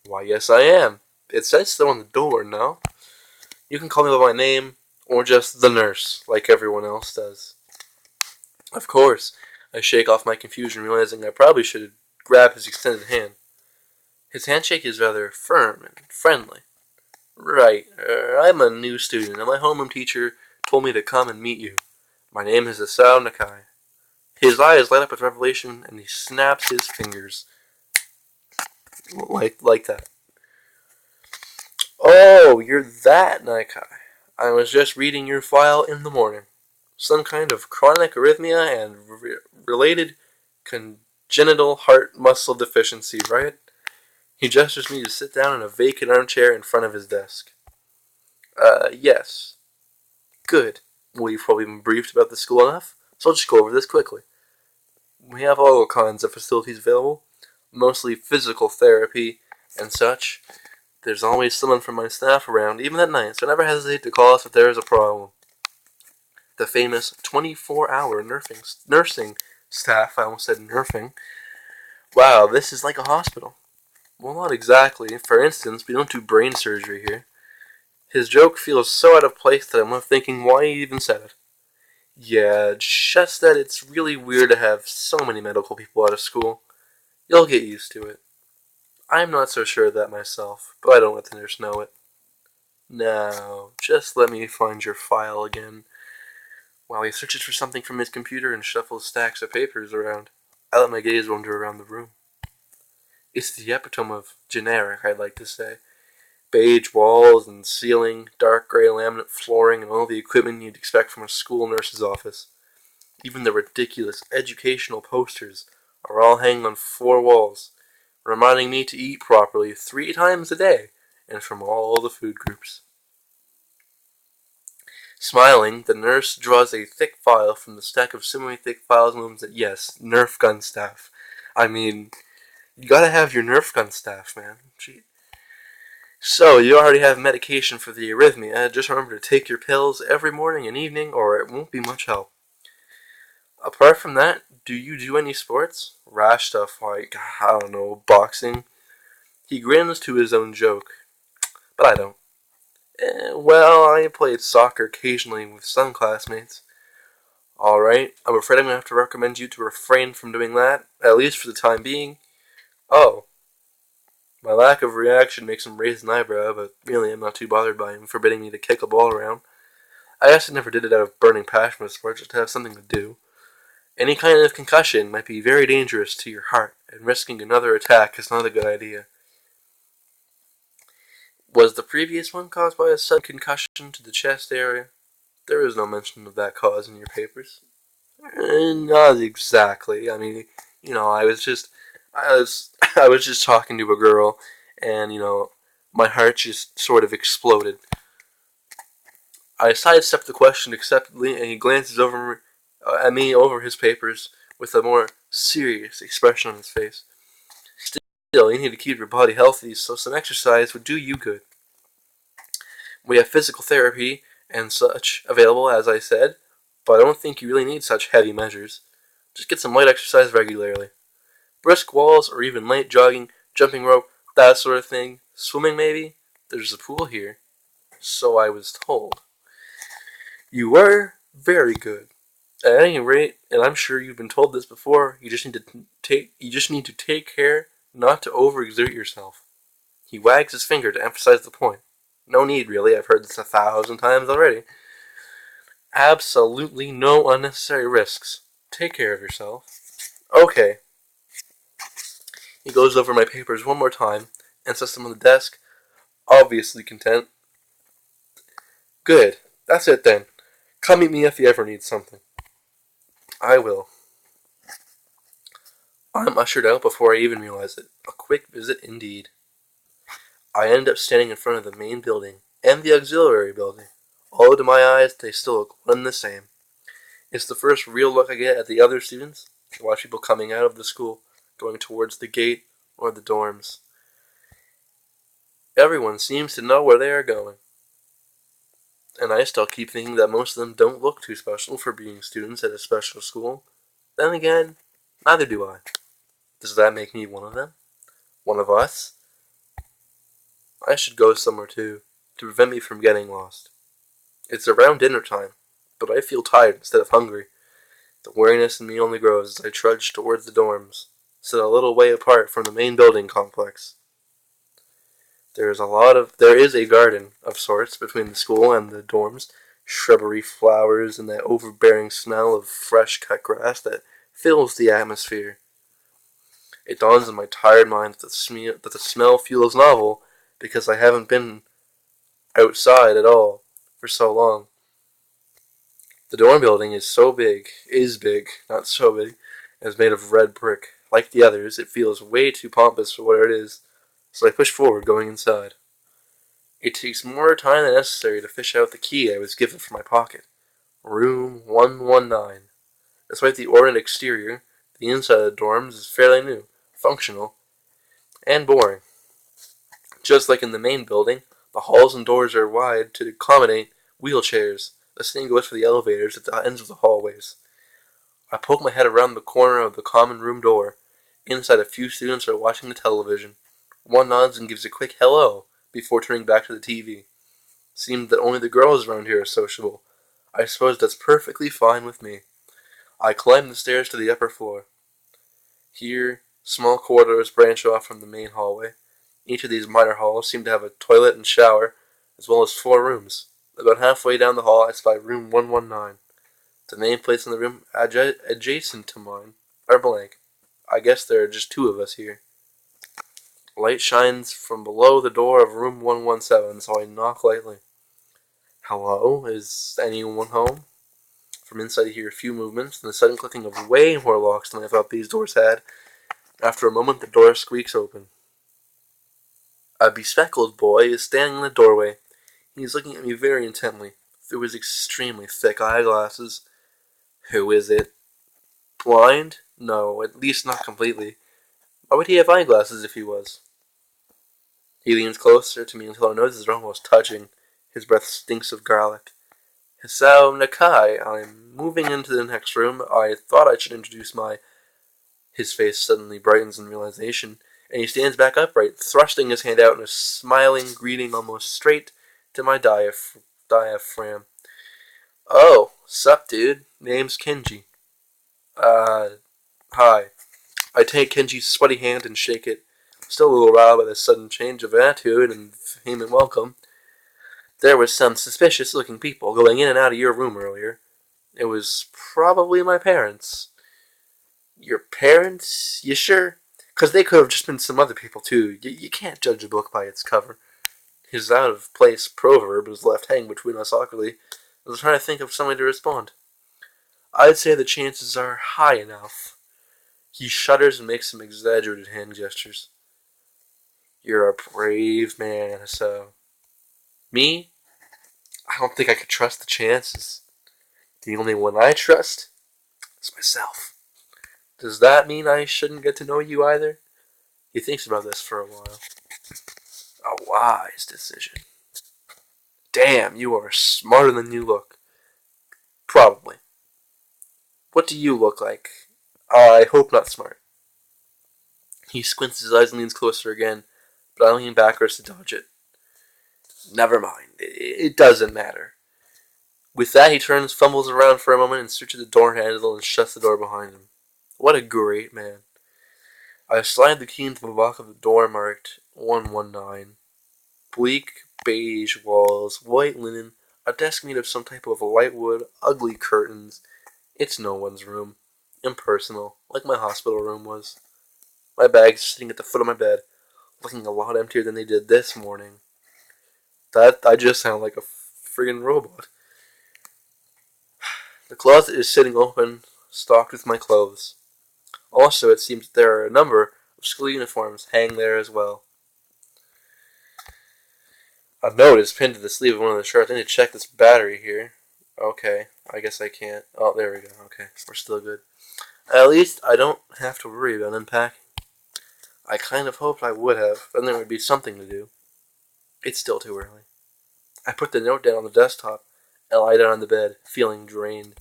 Why, yes, I am. It says so on the door, no? You can call me by my name, or just the nurse, like everyone else does. Of course, I shake off my confusion, realizing I probably should grab his extended hand. His handshake is rather firm and friendly. Right, I'm a new student, and my homeroom teacher told me to come and meet you. My name is Asao Nakai. His eyes light up with revelation, and he snaps his fingers. Like that. Oh, you're that Nakai. I was just reading your file in the morning. Some kind of chronic arrhythmia and related congenital heart muscle deficiency, right? He gestures me to sit down in a vacant armchair in front of his desk. Yes. Good. We've probably been briefed about the school enough, so I'll just go over this quickly. We have all kinds of facilities available, mostly physical therapy and such. There's always someone from my staff around, even at night, so never hesitate to call us if there is a problem. The famous 24-hour nursing staff, I almost said nerfing. Wow, this is like a hospital. Well, not exactly. For instance, we don't do brain surgery here. His joke feels so out of place that I'm left thinking why he even said it. Yeah, just that it's really weird to have so many medical people out of school. You'll get used to it. I'm not so sure of that myself, but I don't let the nurse know it. Now, just let me find your file again. While he searches for something from his computer and shuffles stacks of papers around, I let my gaze wander around the room. It's the epitome of generic, I'd like to say. Beige walls and ceiling, dark gray laminate flooring, and all the equipment you'd expect from a school nurse's office. Even the ridiculous educational posters are all hanging on 4 walls, reminding me to eat properly 3 times a day, and from all the food groups. Smiling, the nurse draws a thick file from the stack of similarly thick files and moves it. Yes, Nerf gun staff. I mean, you gotta have your Nerf gun staff, man. Gee. So, you already have medication for the arrhythmia. Just remember to take your pills every morning and evening, or it won't be much help. Apart from that, do you do any sports? Rash stuff like, I don't know, boxing? He grins to his own joke, but I don't. Well, I played soccer occasionally with some classmates. Alright, I'm afraid I'm going to have to recommend you to refrain from doing that, at least for the time being. Oh. My lack of reaction makes him raise an eyebrow, but really I'm not too bothered by him forbidding me to kick a ball around. I guess I never did it out of burning passion for sports, just to have something to do. Any kind of concussion might be very dangerous to your heart, and risking another attack is not a good idea. Was the previous one caused by a sudden concussion to the chest area? There is no mention of that cause in your papers. Not exactly. I mean, I was just talking to a girl, and my heart just sort of exploded. I sidestepped the question acceptably, and he glances over at me over his papers with a more serious expression on his face. Still, you need to keep your body healthy, so some exercise would do you good. We have physical therapy and such available, as I said, but I don't think you really need such heavy measures. Just get some light exercise regularly. Brisk walls or even light jogging, jumping rope, that sort of thing. Swimming maybe? There's a pool here. So I was told. You were very good. At any rate, and I'm sure you've been told this before, you just need to take care not to overexert yourself. He wags his finger to emphasize the point. No need, really. I've heard this 1,000 times already. Absolutely no unnecessary risks. Take care of yourself. Okay. He goes over my papers one more time and sets them on the desk, obviously content. Good. That's it then. Come meet me if you ever need something. I will. I'm ushered out before I even realize it. A quick visit indeed. I end up standing in front of the main building and the auxiliary building. Although to my eyes, they still look one and the same. It's the first real look I get at the other students. I watch people coming out of the school, going towards the gate or the dorms. Everyone seems to know where they are going. And I still keep thinking that most of them don't look too special for being students at a special school. Then again, neither do I. Does that make me one of them? One of us? I should go somewhere too, to prevent me from getting lost. It's around dinner time, but I feel tired instead of hungry. The weariness in me only grows as I trudge towards the dorms, set a little way apart from the main building complex. There is a garden of sorts between the school and the dorms, shrubbery, flowers, and that overbearing smell of fresh cut grass that fills the atmosphere. It dawns on my tired mind that the smell feels novel because I haven't been outside at all for so long. The dorm building is big, not so big, and is made of red brick. Like the others, it feels way too pompous for what it is, so I push forward, going inside. It takes more time than necessary to fish out the key I was given from my pocket. Room 119. Despite the ornate exterior, the inside of the dorms is fairly new, functional, and boring. Just like in the main building, the halls and doors are wide to accommodate wheelchairs. The same goes for the elevators at the ends of the hallways. I poke my head around the corner of the common room door. Inside, a few students are watching the television. One nods and gives a quick hello before turning back to the TV. Seems that only the girls around here are sociable. I suppose that's perfectly fine with me. I climb the stairs to the upper floor. Here, small corridors branch off from the main hallway. Each of these minor halls seem to have a toilet and shower, as well as 4 rooms. About halfway down the hall, I spy room 119. The nameplates in the room adjacent to mine are blank. I guess there are just 2 of us here. Light shines from below the door of room 117, so I knock lightly. Hello? Is anyone home? From inside I hear a few movements and the sudden clicking of way more locks than I thought these doors had. After a moment, the door squeaks open. A bespectacled boy is standing in the doorway. He is looking at me very intently, through his extremely thick eyeglasses. Who is it? Blind? No, at least not completely. Why would he have eyeglasses if he was? He leans closer to me until our noses are almost touching. His breath stinks of garlic. Hisao Nakai, I'm moving into the next room. I thought I should introduce my... His face suddenly brightens in realization, and he stands back upright, thrusting his hand out in a smiling greeting almost straight to my diaphragm. Oh, sup, dude? Name's Kenji. Hi. I take Kenji's sweaty hand and shake it, still a little riled by this sudden change of attitude and vehement welcome. There was some suspicious-looking people going in and out of your room earlier. It was probably my parents. Your parents? You sure? 'Cause they could have just been some other people, too. You can't judge a book by its cover. His out-of-place proverb was left hanging between us awkwardly. I was trying to think of somebody to respond. I'd say the chances are high enough. He shudders and makes some exaggerated hand gestures. You're a brave man, so... Me? I don't think I could trust the chances. The only one I trust is myself. Does that mean I shouldn't get to know you either? He thinks about this for a while. A wise decision. Damn, you are smarter than you look. Probably. What do you look like? I hope not smart. He squints his eyes and leans closer again, but I lean backwards to dodge it. Never mind. It doesn't matter. With that, he turns, fumbles around for a moment, and searches the door handle and shuts the door behind him. What a great man. I slide the key into the lock of the door marked 119. Bleak beige walls, white linen, a desk made of some type of light wood, ugly curtains. It's no one's room. Impersonal, like my hospital room was. My bags sitting at the foot of my bed, looking a lot emptier than they did this morning. That I just sound like a friggin' robot. The closet is sitting open, stocked with my clothes. Also, it seems there are a number of school uniforms hanging there as well. A note is pinned to the sleeve of one of the shirts. I need to check this battery here. Okay, I guess I can't. Oh, there we go. Okay, we're still good. At least I don't have to worry about unpacking. I kind of hoped I would have, then there would be something to do. It's still too early. I put the note down on the desktop and lie down on the bed, feeling drained.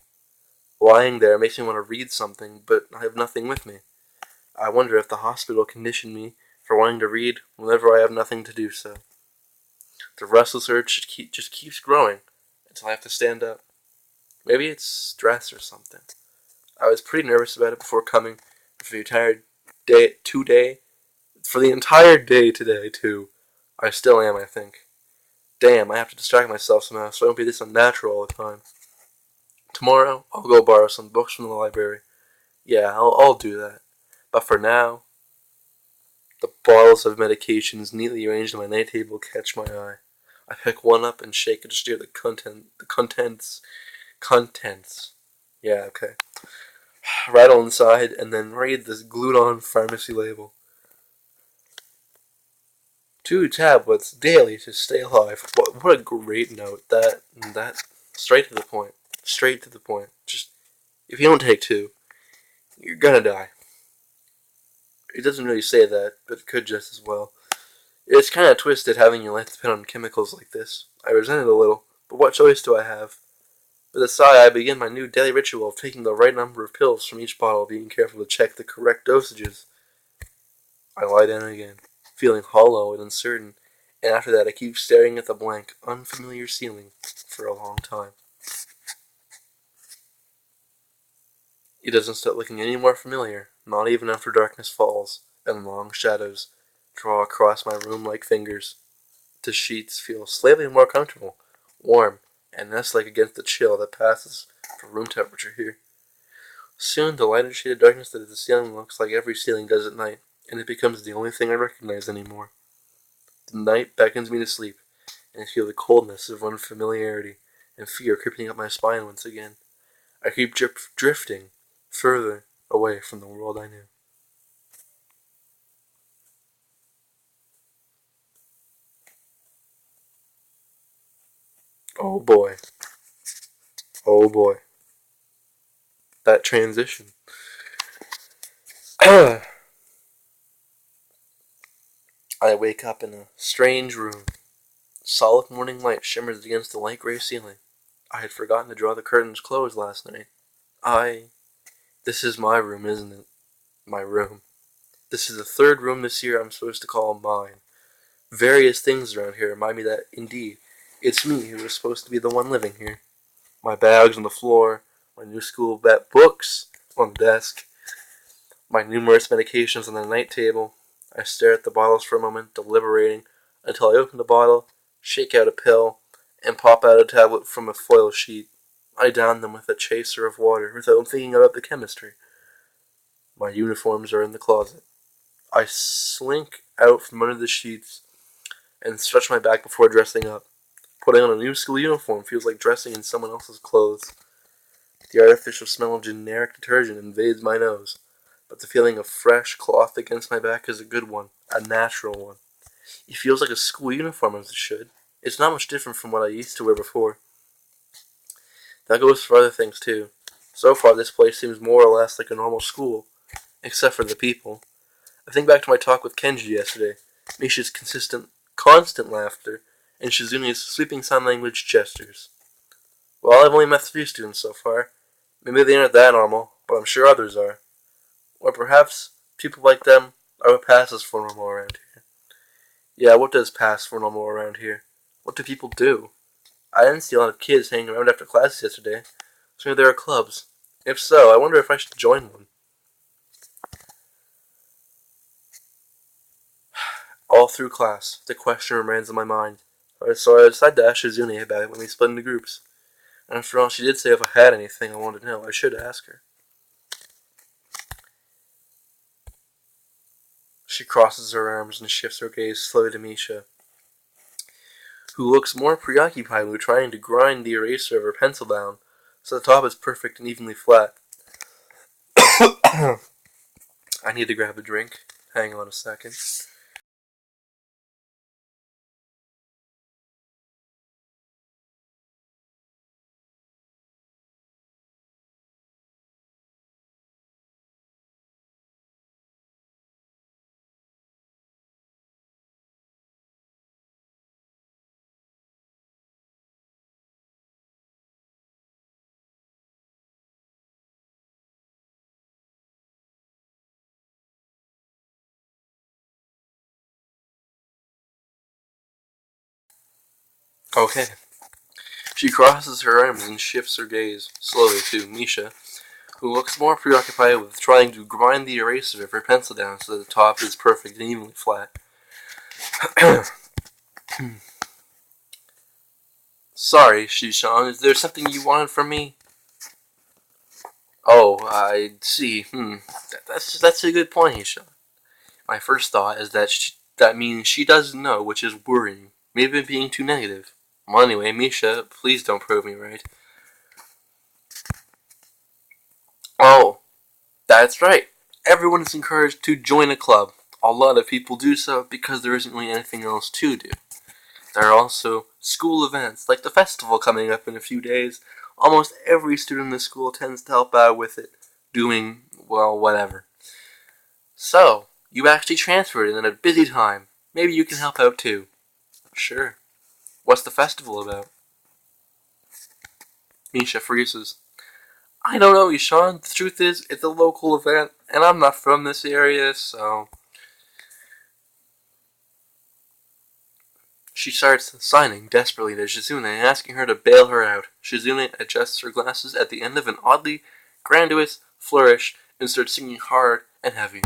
Lying there makes me want to read something, but I have nothing with me. I wonder if the hospital conditioned me for wanting to read whenever I have nothing to do so. The restless urge just keeps growing until I have to stand up. Maybe it's stress or something. I was pretty nervous about it before coming for the entire for the entire day today, too. I still am, I think. Damn, I have to distract myself somehow so I don't be this unnatural all the time. Tomorrow, I'll go borrow some books from the library. Yeah, I'll do that. But for now, the bottles of medications neatly arranged on my night table catch my eye. I pick one up and shake it to steer the contents. Yeah, okay. Rattle inside and then read this glued-on pharmacy label. 2 tablets daily to stay alive. What a great note. That straight to the point. Straight to the point. Just if you don't take 2, you're gonna die. It doesn't really say that, but it could just as well. It's kind of twisted having your life depend on chemicals like this. I resent it a little, but what choice do I have? With a sigh, I begin my new daily ritual of taking the right number of pills from each bottle, being careful to check the correct dosages. I lie down again, feeling hollow and uncertain, and after that I keep staring at the blank, unfamiliar ceiling for a long time. It doesn't start looking any more familiar, not even after darkness falls, and long shadows draw across my room like fingers. The sheets feel slightly more comfortable, warm, and nest-like against the chill that passes for room temperature here. Soon the lighter shade of darkness that is the ceiling looks like every ceiling does at night, and it becomes the only thing I recognize anymore. The night beckons me to sleep, and I feel the coldness of unfamiliarity and fear creeping up my spine once again. I keep drifting further away from the world I knew. Oh boy. Oh boy. That transition. I wake up in a strange room. Solid morning light shimmers against the light gray ceiling. I had forgotten to draw the curtains closed last night. This is my room, isn't it? My room. This is the third room this year I'm supposed to call mine. Various things around here remind me that, indeed, it's me who is supposed to be the one living here. My bags on the floor, my new school books on the desk, my numerous medications on the night table. I stare at the bottles for a moment, deliberating, until I open the bottle, shake out a pill, and pop out a tablet from a foil sheet. I down them with a chaser of water without thinking about the chemistry. My uniforms are in the closet. I slink out from under the sheets and stretch my back before dressing up. Putting on a new school uniform feels like dressing in someone else's clothes. The artificial smell of generic detergent invades my nose, but the feeling of fresh cloth against my back is a good one, a natural one. It feels like a school uniform as it should. It's not much different from what I used to wear before. That goes for other things too. So far, this place seems more or less like a normal school, except for the people. I think back to my talk with Kenji yesterday, Misha's constant laughter, and Shizune's sweeping sign language gestures. Well, I've only met 3 students so far. Maybe they aren't that normal, but I'm sure others are. Or perhaps people like them are what passes for normal around here. Yeah, what does pass for normal around here? What do people do? I didn't see a lot of kids hanging around after classes yesterday, so maybe there are clubs. If so, I wonder if I should join one. All through class, the question remains in my mind. So I decided to ask Shizune about it when we split into groups. And after all, she did say if I had anything I wanted to know, I should ask her. She crosses her arms and shifts her gaze slowly to Misha, who looks more preoccupied with trying to grind the eraser of her pencil down so the top is perfect and evenly flat. I need to grab a drink. Hang on a second. Okay. She crosses her arms and shifts her gaze slowly to Misha, who looks more preoccupied with trying to grind the eraser of her pencil down so that the top is perfect and evenly flat. Sorry, Shishan, is there something you wanted from me? Oh, I see. That's a good point, Hishan. My first thought is that means she doesn't know, which is worrying. Maybe I'm being too negative. Well, anyway, Misha, please don't prove me right. Oh, that's right. Everyone is encouraged to join a club. A lot of people do so because there isn't really anything else to do. There are also school events, like the festival coming up in a few days. Almost every student in the school tends to help out with it, doing, well, whatever. So, you actually transferred in a busy time. Maybe you can help out too. Sure. What's the festival about? Misha freezes. I don't know, Ishan. The truth is, it's a local event, and I'm not from this area, so... She starts signing desperately to Shizune, asking her to bail her out. Shizune adjusts her glasses at the end of an oddly grandiose flourish and starts singing hard and heavy.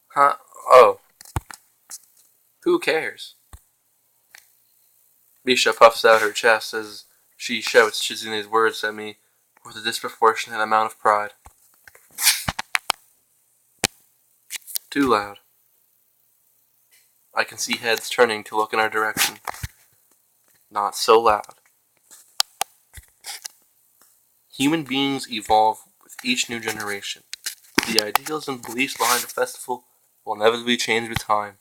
Huh? Oh. Who cares? Misha puffs out her chest as she shouts Shizune's words at me with a disproportionate amount of pride. Too loud. I can see heads turning to look in our direction. Not so loud. Human beings evolve with each new generation. The ideals and beliefs behind the festival will inevitably change with time.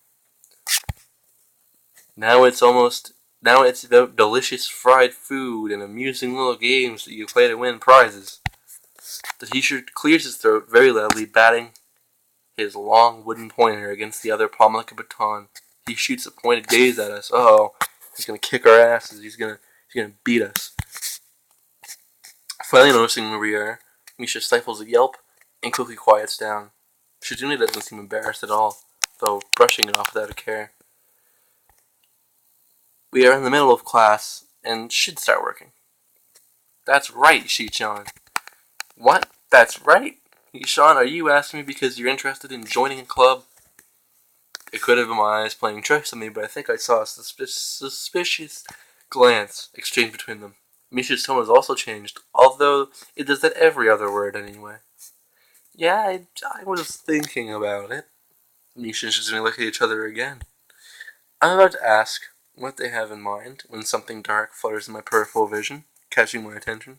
Now it's about delicious fried food and amusing little games that you play to win prizes. The teacher clears his throat very loudly, batting his long wooden pointer against the other palm like a baton. He shoots a pointed gaze at us. Oh, he's gonna kick our asses. He's gonna beat us. Finally noticing where we are, Misha stifles a yelp and quickly quiets down. Shizune doesn't seem embarrassed at all, though brushing it off without a care. We are in the middle of class and should start working. That's right, Shi-chan. What? That's right? Sean, are you asking me because you're interested in joining a club? It could have been my eyes playing tricks on me, but I think I saw a suspicious glance exchanged between them. Misha's tone has also changed, although it does that every other word anyway. Yeah, I was thinking about it. Misha and Shizune look at each other again. I'm about to ask what they have in mind when something dark flutters in my peripheral vision, catching my attention.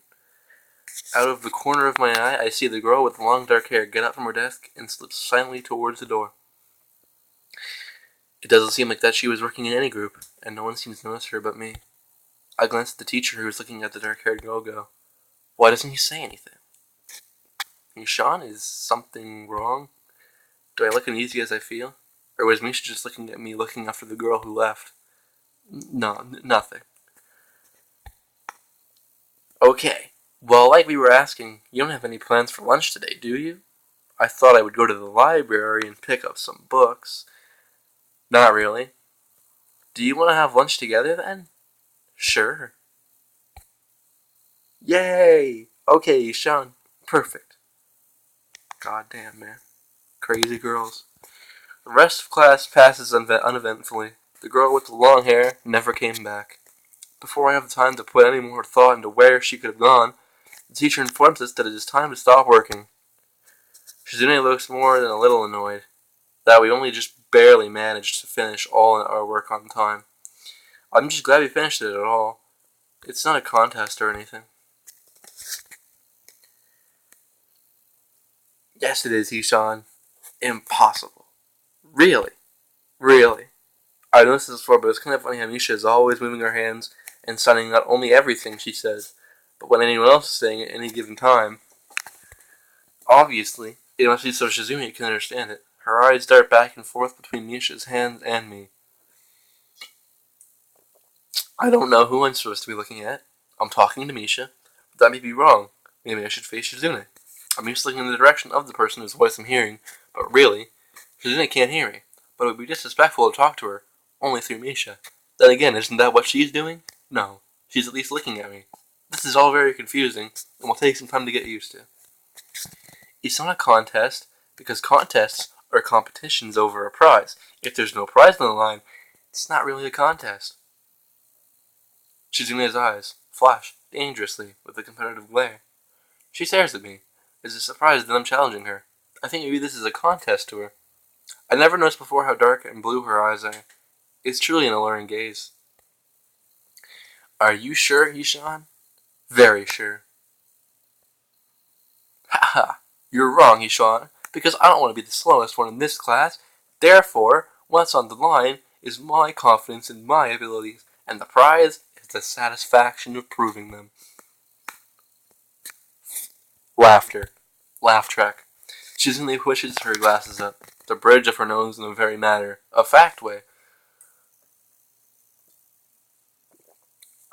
Out of the corner of my eye, I see the girl with the long dark hair get up from her desk and slip silently towards the door. It doesn't seem like that she was working in any group, and no one seems to notice her but me. I glance at the teacher who was looking at the dark-haired girl go, why doesn't he say anything? Sean, is something wrong? Do I look uneasy as I feel? Or was Misha just looking at me looking after the girl who left? No, nothing. Okay. Well, like we were asking, you don't have any plans for lunch today, do you? I thought I would go to the library and pick up some books. Not really. Do you want to have lunch together then? Sure. Yay! Okay, Sean. Perfect. God damn, man. Crazy girls. The rest of class passes uneventfully. The girl with the long hair never came back. Before I have the time to put any more thought into where she could have gone, the teacher informs us that it is time to stop working. Shizune looks more than a little annoyed that we only just barely managed to finish all our work on time. I'm just glad we finished it at all. It's not a contest or anything. Yes, it is, Ishan. Impossible. Really? Really? I noticed this before, but it's kind of funny how Misha is always moving her hands and signing not only everything she says, but what anyone else is saying at any given time. Obviously, it must be so Shizune can understand it. Her eyes dart back and forth between Misha's hands and me. I don't know who I'm supposed to be looking at. I'm talking to Misha, but that may be wrong. Maybe I should face Shizune. I'm used to looking in the direction of the person whose voice I'm hearing, but really, Shizune can't hear me. But it would be disrespectful to talk to her only through Misha. Then again, isn't that what she's doing? No. She's at least looking at me. This is all very confusing, and will take some time to get used to. It's not a contest, because contests are competitions over a prize. If there's no prize on the line, it's not really a contest. Shizune's eyes flash dangerously with a competitive glare. She stares at me, as if surprised that I'm challenging her. I think maybe this is a contest to her. I never noticed before how dark and blue her eyes are. It's truly an alluring gaze. Are you sure, Ishan? Very sure. Ha ha! You're wrong, Ishan, because I don't want to be the slowest one in this class. Therefore, what's on the line is my confidence in my abilities, and the prize is the satisfaction of proving them. Laughter. Laugh track. She suddenly pushes her glasses up, the bridge of her nose in a very matter-of-fact way.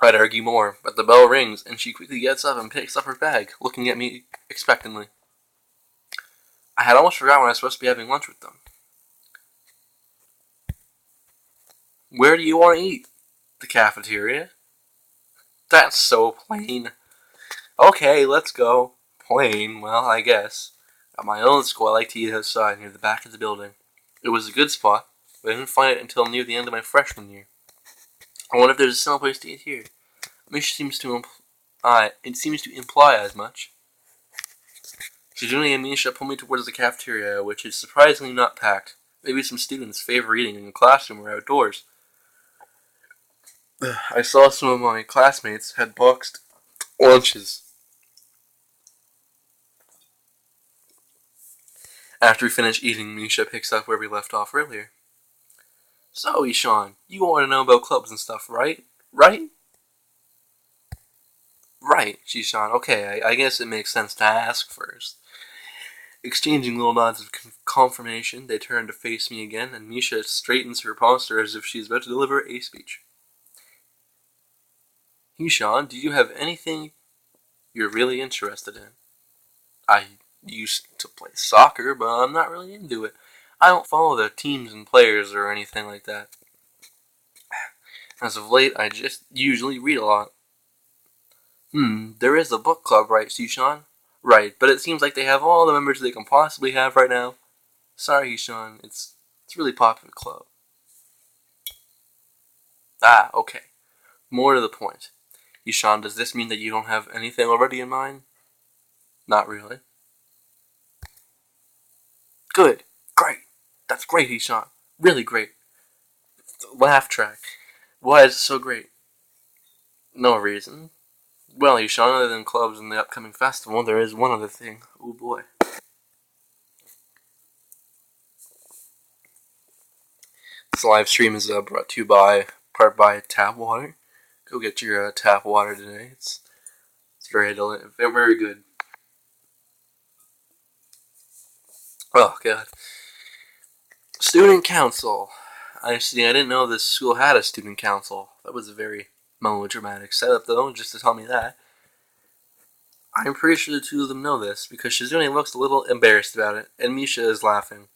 I'd argue more, but the bell rings, and she quickly gets up and picks up her bag, looking at me expectantly. I had almost forgotten when I was supposed to be having lunch with them. Where do you want to eat? The cafeteria? That's so plain. Okay, let's go. Plain, well, I guess. At my own school, I like to eat outside near the back of the building. It was a good spot, but I didn't find it until near the end of my freshman year. I wonder if there's a similar place to eat here. It seems to imply as much. Shizune and Misha pull me towards the cafeteria, which is surprisingly not packed. Maybe some students favor eating in the classroom or outdoors. I saw some of my classmates had boxed lunches. After we finish eating, Misha picks up where we left off earlier. So, Ishan, you want to know about clubs and stuff, right? Right? Right, Ishan. Okay, I guess it makes sense to ask first. Exchanging little nods of confirmation, they turn to face me again, and Misha straightens her posture as if she is about to deliver a speech. Ishan, do you have anything you're really interested in? I used to play soccer, but I'm not really into it. I don't follow the teams and players or anything like that. As of late, I just usually read a lot. There is a book club, right, Ishan? Right, but it seems like they have all the members they can possibly have right now. Sorry, Ishan, it's a really popular club. Ah, okay. More to the point. Ishan, does this mean that you don't have anything already in mind? Not really. Good. Great. That's great, Ishan. Really great. Laugh track. Why is it so great? No reason. Well, Ishan, other than clubs and the upcoming festival, there is one other thing. Oh boy. This live stream is brought to you part by tap water. Go get your tap water today. It's very very good. Oh god. Student council. I didn't know this school had a student council. That was a very melodramatic setup, though, just to tell me that. I'm pretty sure the two of them know this, because Shizune looks a little embarrassed about it, and Misha is laughing.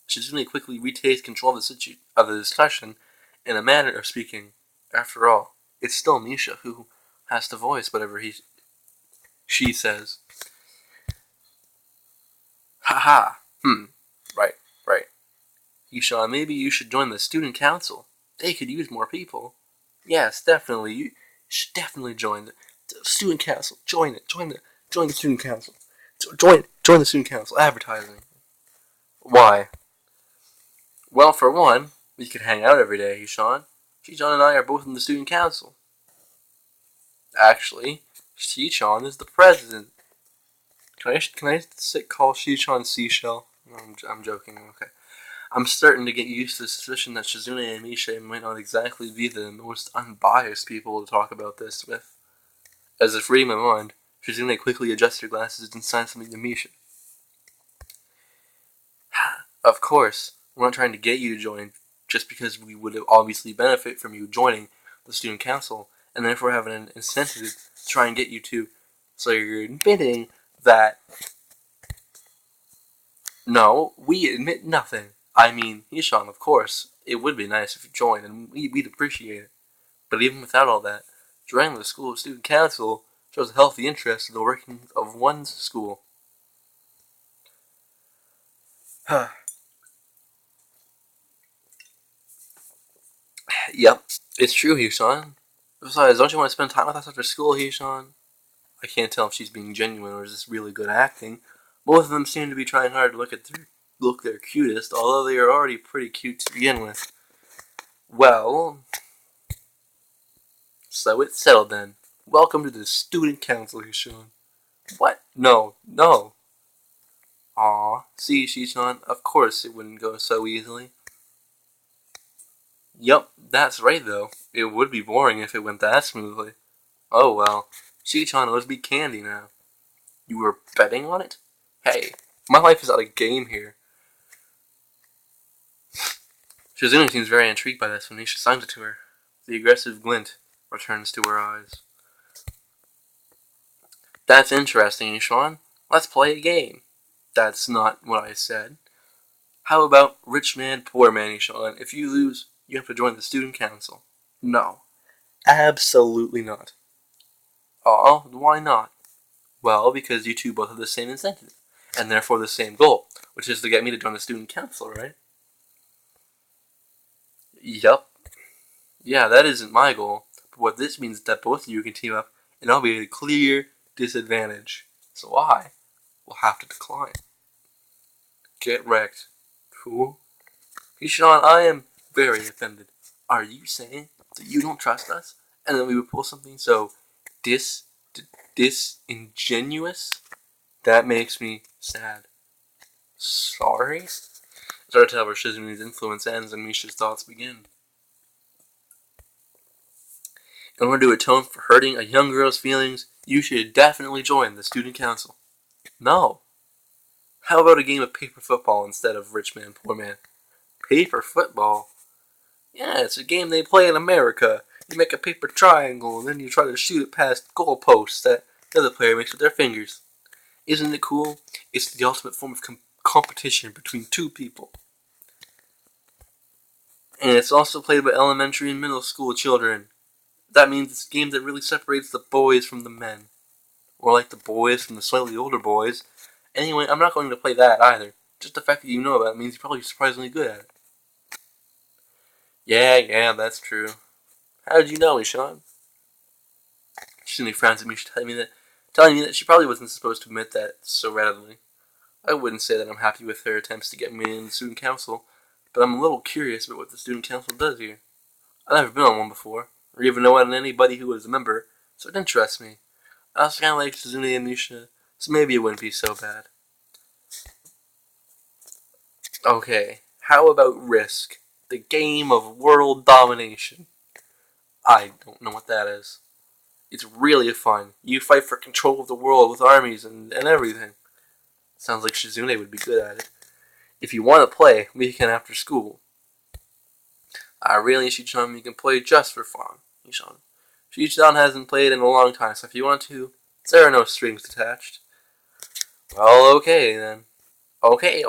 Shizune quickly retains control of the discussion in a manner of speaking. After all, it's still Misha who has to voice whatever she says. Haha. Right, right. Ishan, maybe you should join the student council. They could use more people. Yes, definitely. You should definitely join the student council. Join it. Join the student council. Join the student council. Advertising. Why? Well, for one, we could hang out every day, Ishan. Shichon and I are both in the student council. Actually, Shichon is the president. Can I call Shichon Seashell? No, I'm joking. Okay. I'm starting to get used to the suspicion that Shizune and Misha might not exactly be the most unbiased people to talk about this with. As if reading my mind, Shizune quickly adjusted her glasses and signed something to Misha. Of course, we're not trying to get you to join just because we would obviously benefit from you joining the student council, and therefore have an incentive to try and get you to. So you're admitting that. No, we admit nothing. I mean, Ishan, of course, it would be nice if you joined, and we'd appreciate it. But even without all that, joining the school student council shows a healthy interest in the workings of one's school. Yep, it's true, Hishan. Besides, don't you want to spend time with us after school, Hishan? I can't tell if she's being genuine or is this really good acting. Both of them seem to be trying hard to look their cutest, although they are already pretty cute to begin with. Well, so it's settled then. Welcome to the student council, Hishan. What? No, no. Aw, see, Shishan, of course it wouldn't go so easily. Yup, that's right though. It would be boring if it went that smoothly. Oh well, Shishan owes me candy now. You were betting on it? Hey, my life is out of game here. Shizune seems very intrigued by this when Nisha signs it to her. The aggressive glint returns to her eyes. That's interesting, Ishan. Let's play a game. That's not what I said. How about rich man, poor man, Ishan? If you lose, you have to join the student council. No. Absolutely not. Aw, why not? Well, because you two both have the same incentive, and therefore the same goal, which is to get me to join the student council, right? Yup. Yeah, that isn't my goal, but what this means is that both of you can team up, and I'll be at a clear disadvantage. So I will have to decline. Get wrecked. Cool. Ishan, I am very offended. Are you saying that you don't trust us, and then we would pull something so disingenuous? That makes me sad. Sorry? It's hard to tell where Shizune's influence ends and Misha's thoughts begin. In order to atone for hurting a young girl's feelings, you should definitely join the student council. No. How about a game of paper football instead of rich man, poor man? Paper football? Yeah, it's a game they play in America. You make a paper triangle, and then you try to shoot it past goalposts that the other player makes with their fingers. Isn't it cool? It's the ultimate form of competition between two people. And it's also played by elementary and middle school children. That means it's a game that really separates the boys from the men. Or like the boys from the slightly older boys. Anyway, I'm not going to play that either. Just the fact that you know about it means you're probably surprisingly good at it. Yeah, that's true. How did you know, Ishan? She only frowns at me, telling me that she probably wasn't supposed to admit that so readily. I wouldn't say that I'm happy with her attempts to get me in the student council, but I'm a little curious about what the student council does here. I've never been on one before, or even know anybody who was a member, so it interests me. I also kind of like Shizune and Misha, so maybe it wouldn't be so bad. Okay, how about Risk? The game of world domination. I don't know what that is. It's really fun. You fight for control of the world with armies and everything. Sounds like Shizune would be good at it. If you want to play, we can after school. Really, Shichon, you can play just for fun, Shichon. Shichon hasn't played in a long time, so if you want to, there are no strings attached. Well, okay then. Okay.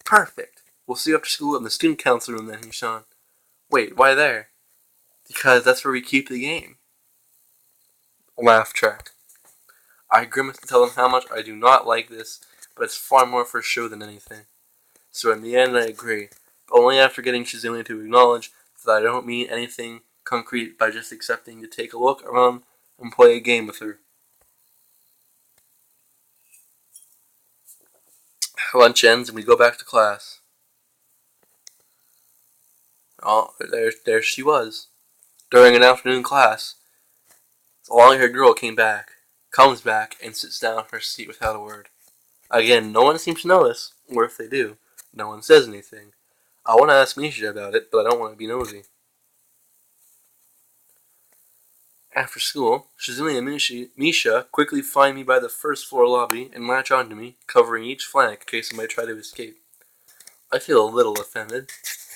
Perfect. We'll see you after school in the student council room then, Shichon. Wait, why there? Because that's where we keep the game. Laugh track. I grimace to tell them how much I do not like this, but it's far more for show than anything. So in the end, I agree. only after getting Shizune to acknowledge that I don't mean anything concrete by just accepting to take a look around and play a game with her. Lunch ends and we go back to class. Oh, there she was. During an afternoon class, the long-haired girl comes back, and sits down in her seat without a word. Again, no one seems to notice, or if they do, no one says anything. I want to ask Misha about it, but I don't want to be nosy. After school, Shizune and Misha quickly find me by the first floor lobby and latch onto me, covering each flank in case I might try to escape. I feel a little offended,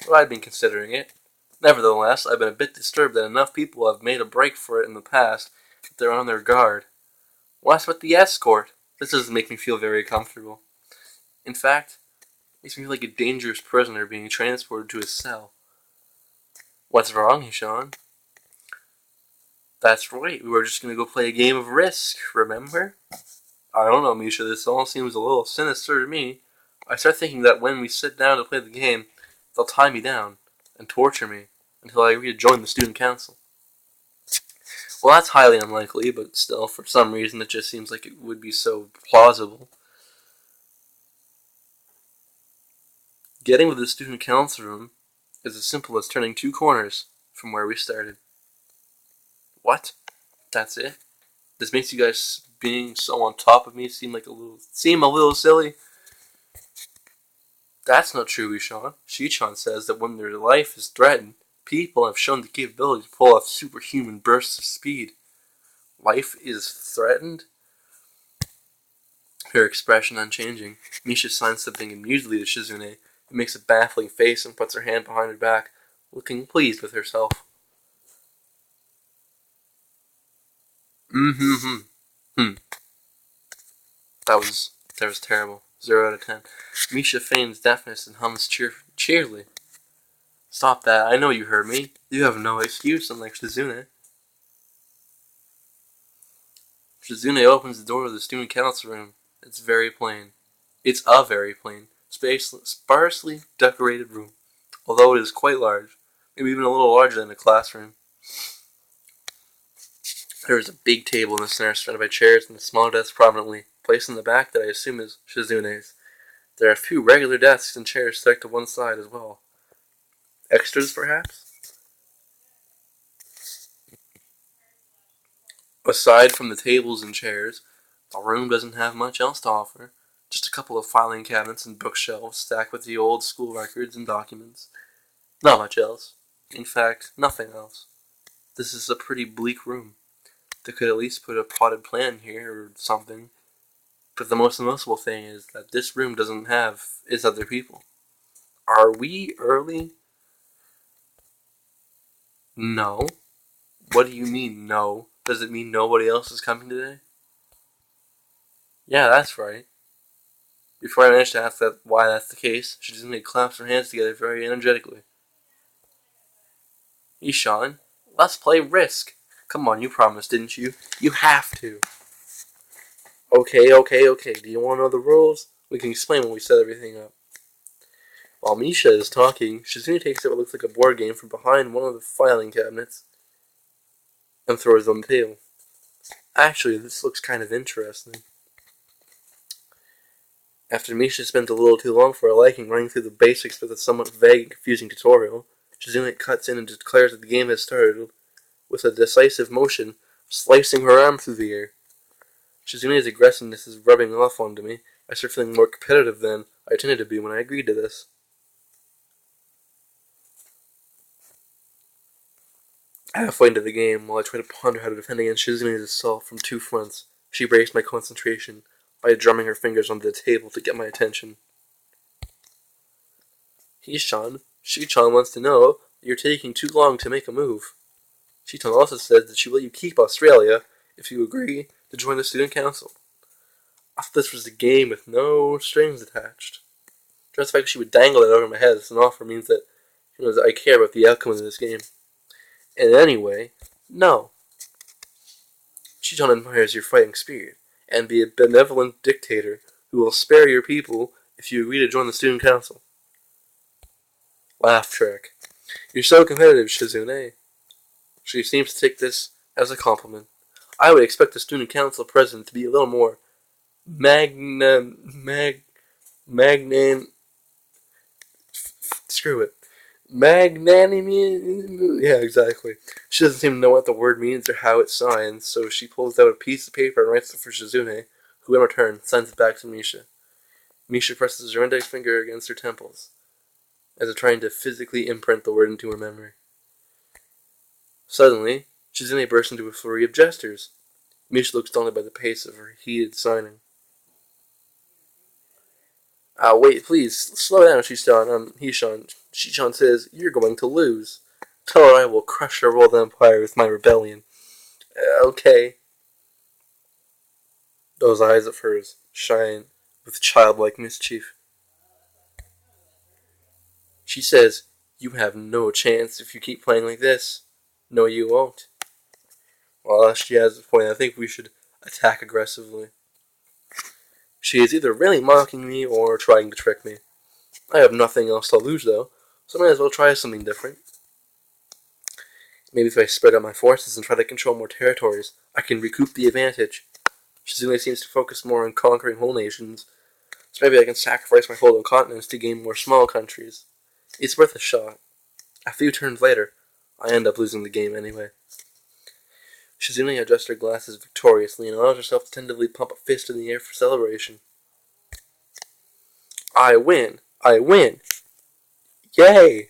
but I've been considering it. Nevertheless, I've been a bit disturbed that enough people have made a break for it in the past that they're on their guard. What's with the escort? This doesn't make me feel very comfortable. In fact, it makes me feel like a dangerous prisoner being transported to his cell. What's wrong, Hishan? That's right, we were just going to go play a game of Risk, remember? I don't know, Misha, this all seems a little sinister to me. I start thinking that when we sit down to play the game, they'll tie me down and torture me until I agree to join the student council. Well, that's highly unlikely, but still, for some reason, it just seems like it would be so plausible. Getting to the student council room is as simple as turning 2 corners from where we started. What? That's it? This makes you guys being so on top of me seem a little silly. That's not true, Ishan. Shichan says that when their life is threatened, people have shown the capability to pull off superhuman bursts of speed. Life is threatened? Her expression unchanging, Misha signs something immediately to Shizune, who makes a baffling face and puts her hand behind her back, looking pleased with herself. That was terrible. 0 out of 10. Misha feigns deafness and hums cheerily. Stop that, I know you heard me. You have no excuse, unlike Shizune. Shizune opens the door of the student council room. It's very plain. It's a very plain, sparsely decorated room, although it is quite large, maybe even a little larger than a classroom. There is a big table in the center surrounded by chairs and a small desk prominently placed in the back that I assume is Shizune's. There are a few regular desks and chairs stacked to one side as well. Extras, perhaps? Aside from the tables and chairs, the room doesn't have much else to offer. Just a couple of filing cabinets and bookshelves stacked with the old school records and documents. Not much else. In fact, nothing else. This is a pretty bleak room. They could at least put a potted plant here or something. But the most noticeable thing is that this room doesn't have its other people. Are we early? No. What do you mean, no? Does it mean nobody else is coming today? Yeah, that's right. Before I manage to ask why that's the case, she just claps her hands together very energetically. Ishan, let's play Risk. Come on, you promised, didn't you? You have to. Okay. Do you want to know the rules? We can explain when we set everything up. While Misha is talking, Shizune takes out what looks like a board game from behind one of the filing cabinets and throws it on the table. Actually, this looks kind of interesting. After Misha spent a little too long for her liking running through the basics with a somewhat vague and confusing tutorial, Shizune cuts in and declares that the game has started with a decisive motion, slicing her arm through the air. Shizune's aggressiveness is rubbing off onto me. I start feeling more competitive than I intended to be when I agreed to this. Halfway into the game, while I try to ponder how to defend against Shizune's assault from 2 fronts, she breaks my concentration by drumming her fingers onto the table to get my attention. Shichan wants to know that you're taking too long to make a move. Shichan also says that she will let you keep Australia if you agree to join the student council. I thought this was a game with no strings attached. Just the fact that she would dangle it over my head as an offer means that she knows that I care about the outcome of this game. And anyway, no. Shichan admires your fighting spirit and be a benevolent dictator who will spare your people if you agree to join the student council. Laugh track. You're so competitive, Shizune. She seems to take this as a compliment. I would expect the student council president to be a little more magnan. Screw it. Magnanimous. Yeah, exactly. She doesn't seem to know what the word means or how it's signed, so she pulls out a piece of paper and writes it for Shizune, who in return sends it back to Misha. Misha presses her index finger against her temples, as if trying to physically imprint the word into her memory. Suddenly, Shizune bursts into a flurry of gestures. Misha looks daunted by the pace of her heated signing. Wait, please, slow down, Hishan says, you're going to lose. Tell her I will crush her world empire with my rebellion. Okay. Those eyes of hers shine with childlike mischief. She says, you have no chance if you keep playing like this. No, you won't. Well, she has a point. I think we should attack aggressively. She is either really mocking me or trying to trick me. I have nothing else to lose, though, so I might as well try something different. Maybe if I spread out my forces and try to control more territories, I can recoup the advantage. Shizune seems to focus more on conquering whole nations, so maybe I can sacrifice my hold on continents to gain more small countries. It's worth a shot. A few turns later, I end up losing the game anyway. Shizune adjusts her glasses victoriously and allows herself to tentatively pump a fist in the air for celebration. I win! I win! Yay!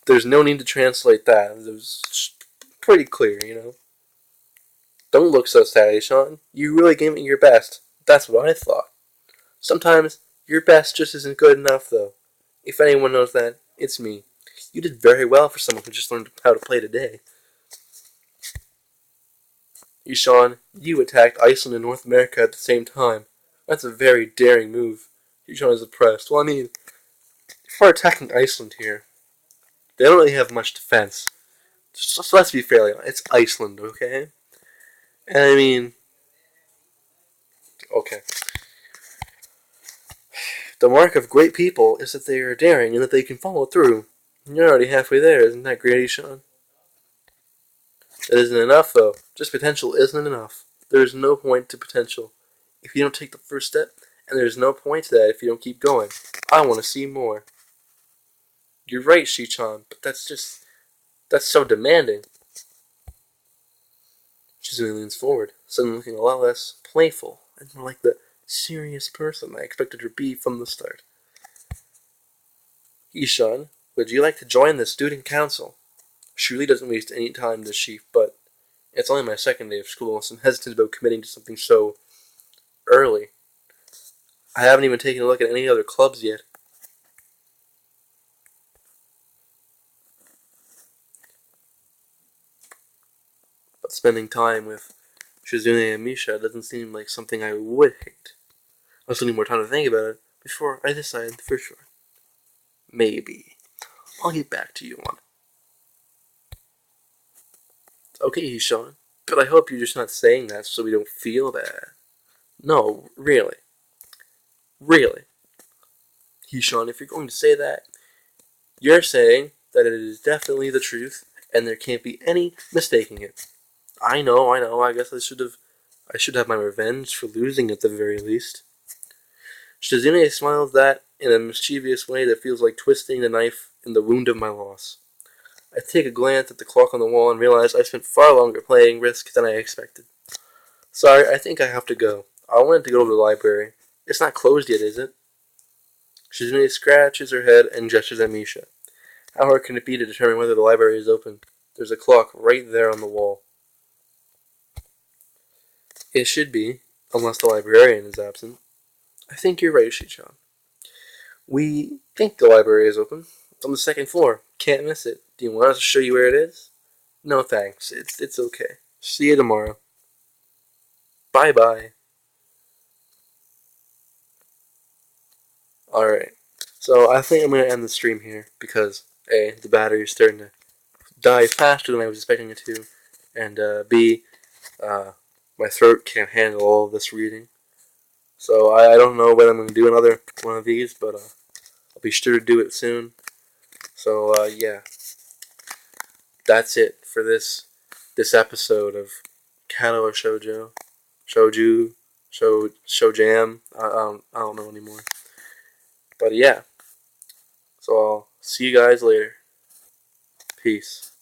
There's no need to translate that. It was pretty clear, you know. Don't look so sad, Sean. You really gave it your best. That's what I thought. Sometimes your best just isn't good enough, though. If anyone knows that, it's me. You did very well for someone who just learned how to play today. Ishan, you attacked Iceland and North America at the same time. That's a very daring move. Ishan is impressed. Well, I mean, if we're attacking Iceland here, they don't really have much defense. So let's be fairly honest. It's Iceland, okay? And I mean, okay. The mark of great people is that they are daring and that they can follow through. You're already halfway there, isn't that great, Ishan? That isn't enough, though. Just potential isn't enough. There is no point to potential if you don't take the first step, and there's no point to that if you don't keep going. I want to see more. You're right, Shichan, but that's so demanding. Shizune leans forward, suddenly looking a lot less playful and more like the serious person I expected her to be from the start. Ishan, would you like to join the student council? She really doesn't waste any time, does she? But it's only my second day of school, so I'm hesitant about committing to something so early. I haven't even taken a look at any other clubs yet. But spending time with Shizune and Misha doesn't seem like something I would hate. I still need more time to think about it before I decide for sure. Maybe. I'll get back to you on it. Okay, Ishan, but I hope you're just not saying that so we don't feel bad. No, really. Really. Ishan, if you're going to say that, you're saying that it is definitely the truth and there can't be any mistaking it. I know. I guess I should have my revenge for losing at the very least. Shizune smiles that in a mischievous way that feels like twisting the knife in the wound of my loss. I take a glance at the clock on the wall and realize I spent far longer playing Risk than I expected. Sorry, I think I have to go. I wanted to go to the library. It's not closed yet, is it? Shizune scratches her head and gestures at Misha. How hard can it be to determine whether the library is open? There's a clock right there on the wall. It should be, unless the librarian is absent. I think you're right, Shichan. We think the library is open. It's on the second floor. Can't miss it. Do you want us to show you where it is? No thanks. It's okay. See you tomorrow. Bye bye. Alright. So I think I'm gonna end the stream here because A, the battery is starting to die faster than I was expecting it to, and B, my throat can't handle all of this reading. So I don't know when I'm gonna do another one of these, but I'll be sure to do it soon. So yeah, that's it for this episode of Katawa Shoujo, Shouju, Shojam. I don't know anymore. But yeah, so I'll see you guys later. Peace.